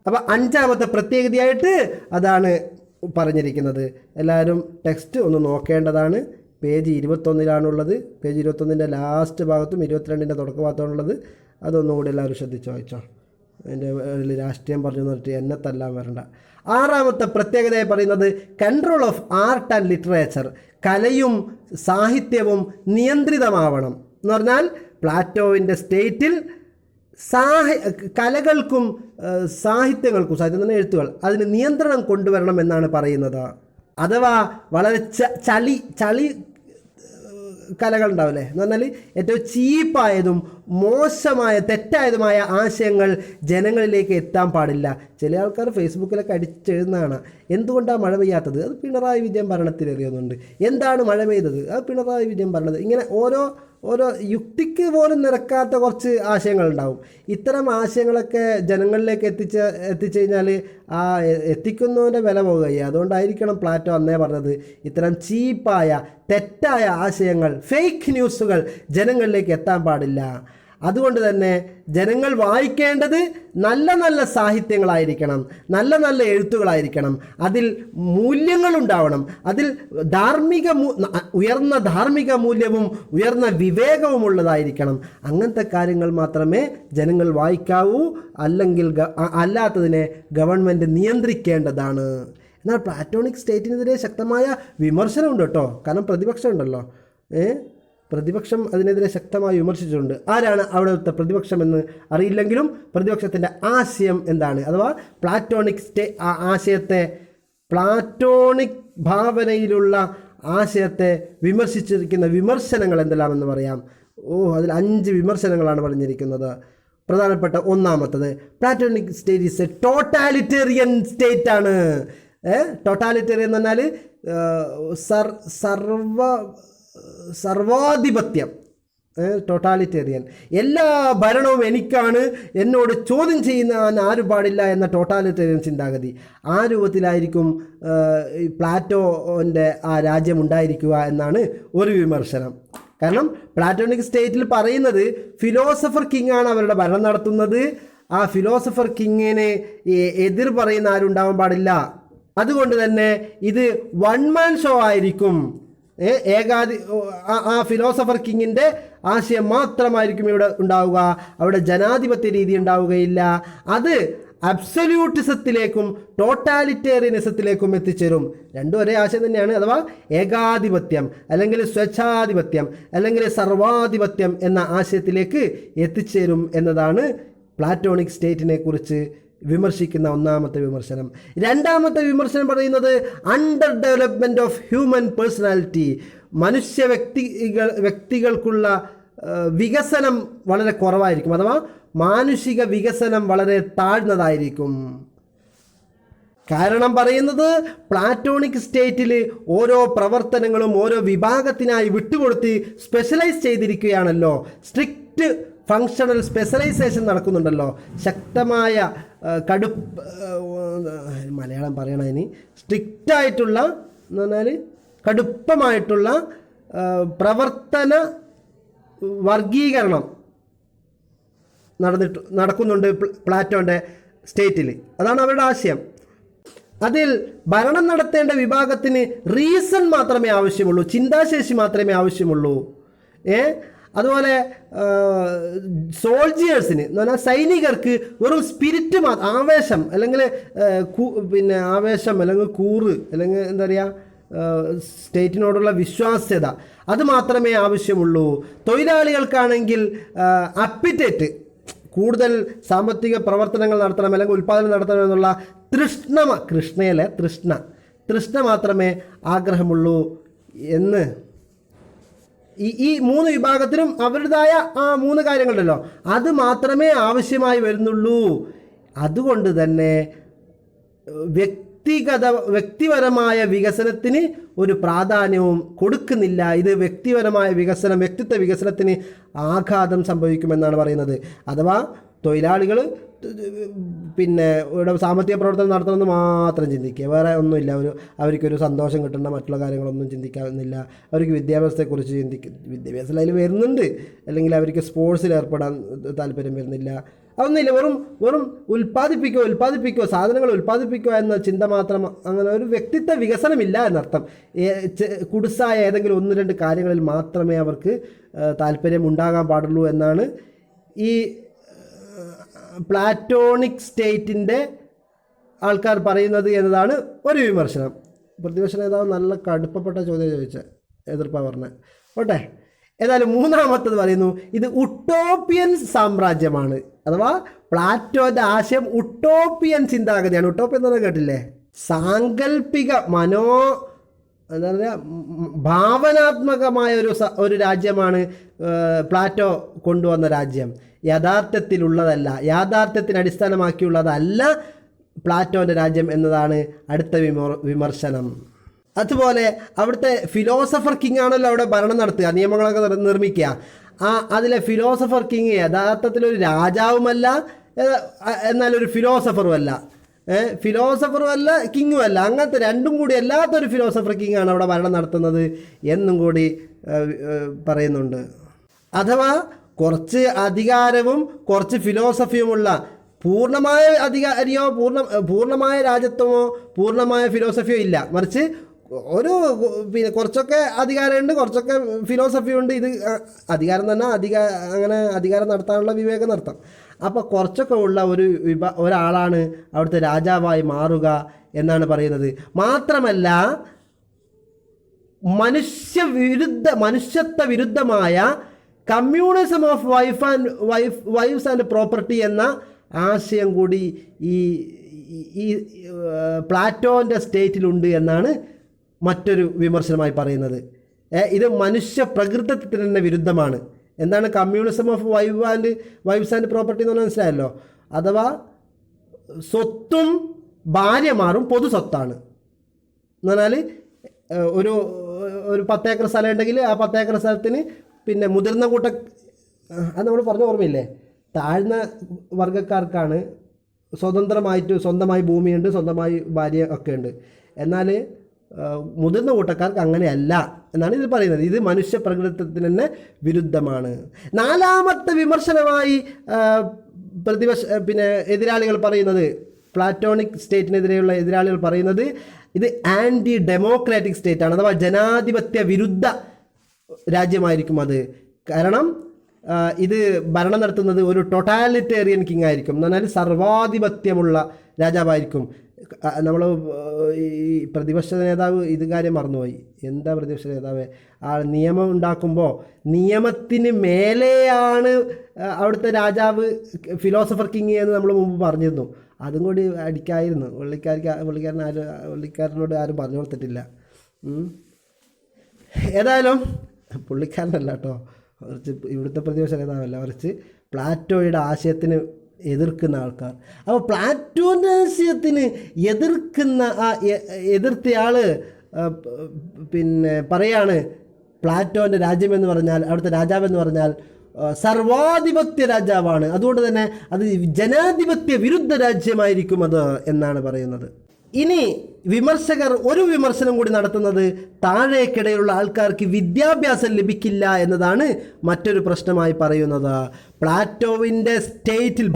അപ്പോൾ അഞ്ചാമത്തെ പ്രത്യേകതയായിട്ട് അതാണ് പറഞ്ഞിരിക്കുന്നത്. എല്ലാവരും ടെക്സ്റ്റ് ഒന്ന് നോക്കേണ്ടതാണ്. പേജ് 21-ലാണുള്ളത്. പേജ് 21-ൻ്റെ ലാസ്റ്റ് ഭാഗത്തും 22-ൻ്റെ തുടക്ക ഭാഗത്താണുള്ളത്. അതൊന്നുകൂടി എല്ലാവരും ശ്രദ്ധിച്ച് വായിച്ചോ. അതിൻ്റെ രാഷ്ട്രീയം പറഞ്ഞു നിർത്തി എന്നെ തല്ലാൻ വരണ്ട. ആറാമത്തെ പ്രത്യേകതയായി പറയുന്നത് control of art and literature. കലയും സാഹിത്യവും നിയന്ത്രിതമാവണം എന്ന് പറഞ്ഞാൽ പ്ലാറ്റോവിൻ്റെ സ്റ്റേറ്റിൽ കലകൾക്കും സാഹിത്യം തന്നെ എഴുത്തുകൾ അതിന് നിയന്ത്രണം കൊണ്ടുവരണം എന്നാണ് പറയുന്നത്. അഥവാ വളരെ ചളി കലകൾ ഉണ്ടാവില്ലേ എന്ന് പറഞ്ഞാൽ ഏറ്റവും ചീപ്പായതും മോശമായ തെറ്റായതുമായ ആശയങ്ങൾ ജനങ്ങളിലേക്ക് എത്താൻ പാടില്ല. ചില ആൾക്കാർ ഫേസ്ബുക്കിലൊക്കെ അടിച്ചെഴുതുന്നതാണ് എന്തുകൊണ്ടാണ് മഴ പെയ്യാത്തത്, അത് പിണറായി വിജയൻ ഭരണത്തിലെറിയുന്നുണ്ട്. എന്താണ് മഴ പെയ്തത്, അത് പിണറായി വിജയൻ ഭരണത്. ഇങ്ങനെ ഓരോ യുക്തിക്ക് പോലും നിരക്കാത്ത കുറച്ച് ആശയങ്ങളുണ്ടാവും. ഇത്തരം ആശയങ്ങളൊക്കെ ജനങ്ങളിലേക്ക് എത്തിച്ചു കഴിഞ്ഞാൽ ആ എത്തിക്കുന്നവൻ്റെ വില പോകുകയാണ്. അതുകൊണ്ടായിരിക്കണം പ്ലാറ്റോ അന്നേ പറഞ്ഞത് ഇത്തരം ചീപ്പായ തെറ്റായ ആശയങ്ങൾ, ഫേക്ക് ന്യൂസുകൾ ജനങ്ങളിലേക്ക് എത്താൻ പാടില്ല. അതുകൊണ്ട് തന്നെ ജനങ്ങൾ വായിക്കേണ്ടത് നല്ല നല്ല സാഹിത്യങ്ങളായിരിക്കണം, നല്ല നല്ല എഴുത്തുകളായിരിക്കണം, അതിൽ മൂല്യങ്ങളുണ്ടാവണം, അതിൽ ഉയർന്ന ധാർമ്മിക മൂല്യവും ഉയർന്ന വിവേകവും ഉള്ളതായിരിക്കണം. അങ്ങനത്തെ കാര്യങ്ങൾ മാത്രമേ ജനങ്ങൾ വായിക്കാവൂ. അല്ലാത്തതിനെ ഗവൺമെൻറ് നിയന്ത്രിക്കേണ്ടതാണ്. എന്നാൽ പ്ലാറ്റോണിക് സ്റ്റേറ്റിനെതിരെ ശക്തമായ വിമർശനമുണ്ട് കേട്ടോ. കാരണം പ്രതിപക്ഷം ഉണ്ടല്ലോ, പ്രതിപക്ഷം അതിനെതിരെ ശക്തമായി വിമർശിച്ചിട്ടുണ്ട്. ആരാണ് അവിടുത്തെ പ്രതിപക്ഷം എന്ന് അറിയില്ലെങ്കിലും പ്രതിപക്ഷത്തിൻ്റെ ആശയം എന്താണ്, അഥവാ പ്ലാറ്റോണിക് ഭാവനയിലുള്ള ആശയത്തെ വിമർശിച്ചിരിക്കുന്ന വിമർശനങ്ങൾ എന്തെല്ലാമെന്ന് പറയാം. അതിൽ 5 വിമർശനങ്ങളാണ് പറഞ്ഞിരിക്കുന്നത്. പ്രധാനപ്പെട്ട ഒന്നാമത്തത്, Platonic state is A totalitarian state ആണ്. ടോട്ടാലിറ്റേറിയൻ എന്ന് പറഞ്ഞാൽ സർവാധിപത്യം, ടോട്ടാലിറ്റേറിയൻ. എല്ലാ ഭരണവും എനിക്കാണ്, എന്നോട് ചോദ്യം ചെയ്യുന്ന ആരും പാടില്ല എന്ന ടോട്ടാലിറ്റേറിയൻ ചിന്താഗതി. ആ രൂപത്തിലായിരിക്കും പ്ലാറ്റോൻ്റെ ആ രാജ്യം ഉണ്ടായിരിക്കുക എന്നാണ് ഒരു വിമർശനം. കാരണം പ്ലാറ്റോണിക് സ്റ്റേറ്റിൽ പറയുന്നത് ഫിലോസഫർ കിങ് ആണ് അവരുടെ ഭരണം നടത്തുന്നത്. ആ ഫിലോസഫർ കിങ്ങിനെ എതിർ പറയുന്ന ആരും ഉണ്ടാവാൻ പാടില്ല. അതുകൊണ്ട് തന്നെ ഇത് വൺ മാൻ ഷോ ആയിരിക്കും. ആ ഫിലോസഫർ കിങ്ങിൻ്റെ ആശയം മാത്രമായിരിക്കും ഇവിടെ ഉണ്ടാവുക. അവിടെ ജനാധിപത്യ രീതി ഉണ്ടാവുകയില്ല. അത് അബ്സല്യൂട്ടിസത്തിലേക്കും ടോട്ടാലിറ്റേറിയനിസത്തിലേക്കും എത്തിച്ചേരും. രണ്ടും ഒരേ ആശയം തന്നെയാണ്. അഥവാ ഏകാധിപത്യം അല്ലെങ്കിൽ സ്വച്ഛാധിപത്യം അല്ലെങ്കിൽ സർവാധിപത്യം എന്ന ആശയത്തിലേക്ക് എത്തിച്ചേരും എന്നതാണ് പ്ലാറ്റോണിക് സ്റ്റേറ്റിനെ കുറിച്ച് വിമർശിക്കുന്ന ഒന്നാമത്തെ വിമർശനം. രണ്ടാമത്തെ വിമർശനം പറയുന്നത് under development of human personality. മനുഷ്യ വ്യക്തികൾക്കുള്ള വികസനം വളരെ കുറവായിരിക്കും, അഥവാ മാനുഷിക വികസനം വളരെ താഴ്ന്നതായിരിക്കും. കാരണം പറയുന്നത് പ്ലാറ്റോണിക് സ്റ്റേറ്റിൽ ഓരോ പ്രവർത്തനങ്ങളും ഓരോ വിഭാഗത്തിനായി വിട്ടുകൊടുത്ത് സ്പെഷ്യലൈസ് ചെയ്തിരിക്കുകയാണല്ലോ. സ്ട്രിക്റ്റ് ഫങ്ഷണൽ സ്പെഷ്യലൈസേഷൻ നടക്കുന്നുണ്ടല്ലോ. ശക്തമായ മലയാളം പറയണതിന് സ്ട്രിക്റ്റായിട്ടുള്ള എന്ന് പറഞ്ഞാൽ കടുപ്പമായിട്ടുള്ള പ്രവർത്തന വർഗീകരണം നടക്കുന്നുണ്ട് പ്ലാറ്റോൻ്റെ സ്റ്റേറ്റിൽ. അതാണ് അവരുടെ ആശയം. അതിൽ ഭരണം നടത്തേണ്ട വിഭാഗത്തിന് റീസൺ മാത്രമേ ആവശ്യമുള്ളൂ, ചിന്താശേഷി മാത്രമേ ആവശ്യമുള്ളൂ. അതുപോലെ സോൾജിയേഴ്സിന് എന്ന് പറഞ്ഞാൽ സൈനികർക്ക് വെറും സ്പിരിറ്റ് ആവേശം അല്ലെങ്കിൽ ആവേശം അല്ലെങ്കിൽ കൂറ് അല്ലെങ്കിൽ എന്താ പറയുക സ്റ്റേറ്റിനോടുള്ള വിശ്വാസ്യത അത് മാത്രമേ ആവശ്യമുള്ളൂ. തൊഴിലാളികൾക്കാണെങ്കിൽ അപ്പിറ്റേറ്റ്, കൂടുതൽ സാമ്പത്തിക പ്രവർത്തനങ്ങൾ നടത്തണം അല്ലെങ്കിൽ ഉൽപ്പാദനം നടത്തണം എന്നുള്ള തൃഷ്ണ മാത്രമേ ആഗ്രഹമുള്ളൂ എന്ന് ഈ 3 വിഭാഗത്തിനും അവരുടേതായ ആ 3 കാര്യങ്ങളുണ്ടല്ലോ, അത് മാത്രമേ ആവശ്യമായി വരുന്നുള്ളൂ. അതുകൊണ്ട് തന്നെ വ്യക്തിപരമായ വികസനത്തിന് ഒരു പ്രാധാന്യവും കൊടുക്കുന്നില്ല. ഇത് വ്യക്തിത്വ വികസനത്തിന് ആഘാതം സംഭവിക്കുമെന്നാണ് പറയുന്നത്. അഥവാ തൊഴിലാളികൾ ഇവിടെ സാമ്പത്തിക പ്രവർത്തനം നടത്തണമെന്ന് മാത്രം ചിന്തിക്കുക, വേറെ ഒന്നുമില്ല. അവർക്കൊരു സന്തോഷം കിട്ടേണ്ട മറ്റുള്ള കാര്യങ്ങളൊന്നും ചിന്തിക്കുന്നില്ല. അവർക്ക് വിദ്യാഭ്യാസത്തെക്കുറിച്ച് വിദ്യാഭ്യാസം അതിൽ വരുന്നുണ്ട്, അല്ലെങ്കിൽ അവർക്ക് സ്പോർട്സിൽ ഏർപ്പെടാൻ താല്പര്യം വരുന്നില്ല. അതൊന്നുമില്ല. വെറും ഉൽപ്പാദിപ്പിക്കുക സാധനങ്ങൾ ഉൽപ്പാദിപ്പിക്കുക എന്ന ചിന്ത മാത്രം. അങ്ങനെ ഒരു വ്യക്തിത്വ വികസനമില്ല എന്നർത്ഥം. കുടുസായ ഏതെങ്കിലും 1-2 കാര്യങ്ങളിൽ മാത്രമേ അവർക്ക് താല്പര്യം ഉണ്ടാകാൻ പാടുള്ളൂ എന്നാണ് ഈ പ്ലാറ്റോണിക് സ്റ്റേറ്റിൻ്റെ ആൾക്കാർ പറയുന്നത് എന്നതാണ് ഒരു വിമർശനം. പ്രതിപക്ഷ നേതാവ് നല്ല കടുപ്പപ്പെട്ട ചോദ്യം ചോദിച്ച എതിർപ്പാണ് പറഞ്ഞത്. ഓട്ടെ, ഏതായാലും മൂന്നാമത്തത് പറയുന്നു ഇത് ഉട്ടോപ്പിയൻ സാമ്രാജ്യമാണ്. അഥവാ പ്ലാറ്റോന്റെ ആശയം ഉട്ടോപ്പിയൻ ചിന്താഗതിയാണ്. ഉട്ടോപ്പിയൻ എന്ന് കേട്ടില്ലേ? സാങ്കല്പിക എന്താ പറയുക, ഭാവനാത്മകമായ ഒരു രാജ്യമാണ് പ്ലാറ്റോ കൊണ്ടുവന്ന രാജ്യം. യാഥാർത്ഥ്യത്തിലുള്ളതല്ല, യാഥാർത്ഥ്യത്തിന് അടിസ്ഥാനമാക്കിയുള്ളതല്ല പ്ലാറ്റോൻ്റെ രാജ്യം എന്നതാണ് അടുത്ത വിമർശനം. അതുപോലെ അവിടുത്തെ ഫിലോസഫർ കിങ് ആണല്ലോ അവിടെ ഭരണം നടത്തുക, നിയമങ്ങളൊക്കെ നിർമ്മിക്കുക. അതിലെ ഫിലോസഫർ കിങ് യഥാർത്ഥത്തിലൊരു രാജാവുമല്ല, എന്നാലൊരു ഫിലോസഫറും അല്ല, കിങ്ങും അല്ല. അങ്ങനത്തെ രണ്ടും കൂടി അല്ലാത്തൊരു ഫിലോസഫർ കിങ് ആണ് അവിടെ ഭരണം നടത്തുന്നത് എന്നും കൂടി പറയുന്നുണ്ട്. അഥവാ കുറച്ച് അധികാരവും കുറച്ച് ഫിലോസഫിയുമുള്ള പൂർണ്ണമായ അധികാരിയോ പൂർണ്ണമായ രാജ്യത്വമോ പൂർണ്ണമായ ഫിലോസഫിയോ ഇല്ല. മറിച്ച് കുറച്ചൊക്കെ അധികാരമുണ്ട്, കുറച്ചൊക്കെ ഫിലോസഫി ഉണ്ട്. ഇത് അധികാരം തന്നെ അങ്ങനെ അധികാരം നടത്താനുള്ള വിവേകം നടത്താം. അപ്പോൾ കുറച്ചൊക്കെ ഉള്ള ഒരാളാണ് അവിടുത്തെ രാജാവായി മാറുക എന്നാണ് പറയുന്നത്. മാത്രമല്ല മനുഷ്യത്വ വിരുദ്ധമായ communism of wives and property എന്ന ആശയം കൂടി ഈ പ്ലാറ്റോൻ്റെ സ്റ്റേറ്റിലുണ്ട് എന്നാണ് മറ്റൊരു വിമർശനമായി പറയുന്നത്. ഇത് മനുഷ്യ പ്രകൃതത്തിന് തന്നെ വിരുദ്ധമാണ്. എന്താണ് communism of wives and property എന്ന് പറഞ്ഞാൽ മനസ്സിലായല്ലോ? അഥവാ സ്വത്തും ഭാര്യമാറും പൊതു സ്വത്താണ് എന്ന് പറഞ്ഞാൽ ഒരു 10 ഏക്കർ സ്ഥലം ഉണ്ടെങ്കിൽ ആ 10 ഏക്കർ സ്ഥലത്തിന് പിന്നെ മുതിർന്ന അത് നമ്മൾ പറഞ്ഞ ഓർമ്മയില്ലേ, താഴ്ന്ന വർഗ്ഗക്കാർക്കാണ് സ്വന്തമായി ഭൂമിയുണ്ട്, സ്വന്തമായി ഭാര്യ ഒക്കെ ഉണ്ട്. എന്നാൽ മുതിർന്ന കൂട്ടക്കാർക്ക് അങ്ങനെയല്ല എന്നാണ് ഇത് പറയുന്നത്. ഇത് മനുഷ്യ പ്രകൃതത്തിന് തന്നെ വിരുദ്ധമാണ്. നാലാമത്തെ വിമർശനമായി എതിരാളികൾ പറയുന്നത്, പ്ലാറ്റോണിക് സ്റ്റേറ്റിനെതിരെയുള്ള എതിരാളികൾ പറയുന്നത് ഇത് ആൻറ്റി ഡെമോക്രാറ്റിക് സ്റ്റേറ്റാണ്, അഥവാ ജനാധിപത്യ വിരുദ്ധ രാജ്യമായിരിക്കും അത്. കാരണം ഇത് ഭരണം നടത്തുന്നത് ഒരു ടോട്ടാലിറ്റേറിയൻ കിങ് ആയിരിക്കും, എന്ന് പറഞ്ഞാൽ സർവാധിപത്യമുള്ള രാജാവായിരിക്കും. നമ്മൾ ഈ പ്രതിപക്ഷ നേതാവ് ഇത് കാര്യം മറന്നുപോയി. എന്താ പ്രതിപക്ഷ നേതാവ് ആ നിയമം ഉണ്ടാക്കുമ്പോൾ നിയമത്തിന് മേലെയാണ് അവിടുത്തെ രാജാവ് ഫിലോസഫർ കിങ് എന്ന് നമ്മൾ മുമ്പ് പറഞ്ഞിരുന്നു. അതും കൂടി അടിക്കായിരുന്നു. പുള്ളിക്കാരനോട് ആരും പറഞ്ഞു കൊടുത്തിട്ടില്ല. ഏതായാലും പുള്ളിക്കാരനല്ല കേട്ടോ, കുറച്ച് ഇവിടുത്തെ പ്രതിപക്ഷ നേതാവല്ല, കുറച്ച് പ്ലാറ്റോയുടെ ആശയത്തിന് എതിർക്കുന്ന ആൾക്കാർ. അപ്പോൾ പ്ലാറ്റോൻ്റെ ആശയത്തിന് എതിർത്തയാൾ പറയാണ് പ്ലാറ്റോൻ്റെ രാജ്യമെന്ന് പറഞ്ഞാൽ, അവിടുത്തെ രാജാവെന്ന് പറഞ്ഞാൽ സർവാധിപത്യ രാജാവാണ്, അതുകൊണ്ട് തന്നെ അത് ജനാധിപത്യ വിരുദ്ധ രാജ്യമായിരിക്കും അത് എന്നാണ് പറയുന്നത്. ഇനി വിമർശകർ ഒരു വിമർശനം കൂടി നടത്തുന്നത് താഴേക്കിടയിലുള്ള ആൾക്കാർക്ക് വിദ്യാഭ്യാസം ലഭിക്കില്ല എന്നതാണ് മറ്റൊരു പ്രശ്നമായി പറയുന്നത്. പ്ലാറ്റോവിൻ്റെ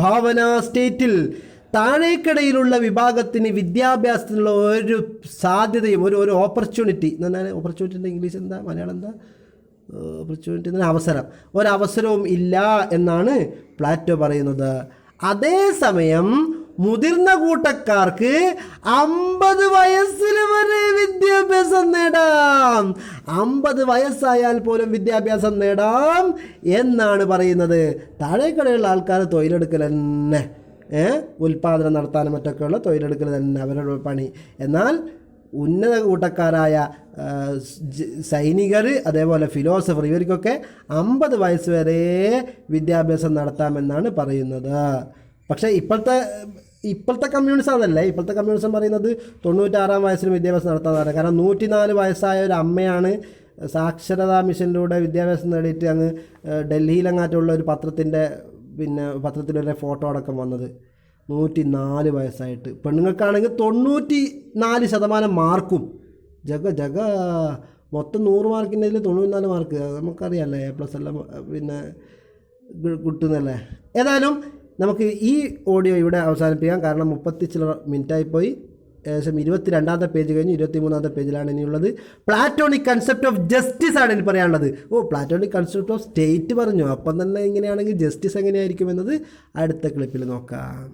ഭാവനാ സ്റ്റേറ്റിൽ താഴേക്കിടയിലുള്ള വിഭാഗത്തിന് വിദ്യാഭ്യാസത്തിനുള്ള ഒരു സാധ്യതയും ഒരു ഓപ്പർച്യൂണിറ്റി ഓപ്പർച്യൂണിറ്റിൻ്റെ ഇംഗ്ലീഷ് എന്താ, മലയാളം എന്താ, ഓപ്പർച്യൂണിറ്റി ഒരവസരവും ഇല്ല എന്നാണ് പ്ലാറ്റോ പറയുന്നത്. അതേസമയം മുതിർന്ന കൂട്ടക്കാർക്ക് 50 വയസ്സിൽ വരെ വിദ്യാഭ്യാസം നേടാം, 50 വയസ്സായാൽ പോലും വിദ്യാഭ്യാസം നേടാം എന്നാണ് പറയുന്നത്. താഴേക്കടയുള്ള ആൾക്കാർ തൊഴിലെടുക്കൽ തന്നെ, ഉൽപ്പാദനം നടത്താനും മറ്റൊക്കെയുള്ള തൊഴിലെടുക്കൽ തന്നെ അവരുടെ പണി. എന്നാൽ ഉന്നത കൂട്ടക്കാരായ സൈനികർ, അതേപോലെ ഫിലോസഫർ, ഇവർക്കൊക്കെ 50 വയസ്സ് വരെ വിദ്യാഭ്യാസം നടത്താമെന്നാണ് പറയുന്നത്. പക്ഷേ ഇപ്പോഴത്തെ കമ്മ്യൂണിസം അതല്ല. ഇപ്പോഴത്തെ കമ്മ്യൂണിസം പറയുന്നത് 96 വയസ്സിന് വിദ്യാഭ്യാസം നടത്താമെന്നാണ്. കാരണം 104 വയസ്സായ ഒരു അമ്മയാണ് സാക്ഷരതാ മിഷനിലൂടെ വിദ്യാഭ്യാസം നേടിയിട്ട് അങ്ങ് ഡൽഹിയിലെങ്ങാറ്റുള്ള ഒരു പത്രത്തിലൊരു ഫോട്ടോ അടക്കം വന്നത്. 104 വയസ്സായിട്ട്. പെണ്ണുങ്ങൾക്കാണെങ്കിൽ 94% മാർക്കും. മൊത്തം 100 മാർക്കിൻ്റെ 94 മാർക്ക് നമുക്കറിയാമല്ലേ, A+ എല്ലാം കിട്ടുന്നല്ലേ. ഏതായാലും നമുക്ക് ഈ ഓഡിയോ ഇവിടെ അവസാനിപ്പിക്കാം. കാരണം 30 ചില മിനിറ്റായിപ്പോയി. ഏകദേശം 22ാമത്തെ പേജ് കഴിഞ്ഞ് 23ാമത്തെ പേജിലാണ് ഇനിയുള്ളത്. പ്ലാറ്റോണിക് കൺസെപ്റ്റ് ഓഫ് ജസ്റ്റിസ് ആണ് ഇനി പറയാനുള്ളത്. പ്ലാറ്റോണിക് കൺസെപ്റ്റ് ഓഫ് സ്റ്റേറ്റ് പറഞ്ഞു. അപ്പം തന്നെ ഇങ്ങനെയാണെങ്കിൽ ജസ്റ്റിസ് എങ്ങനെയായിരിക്കും എന്നത് അടുത്ത ക്ലിപ്പിൽ നോക്കാം.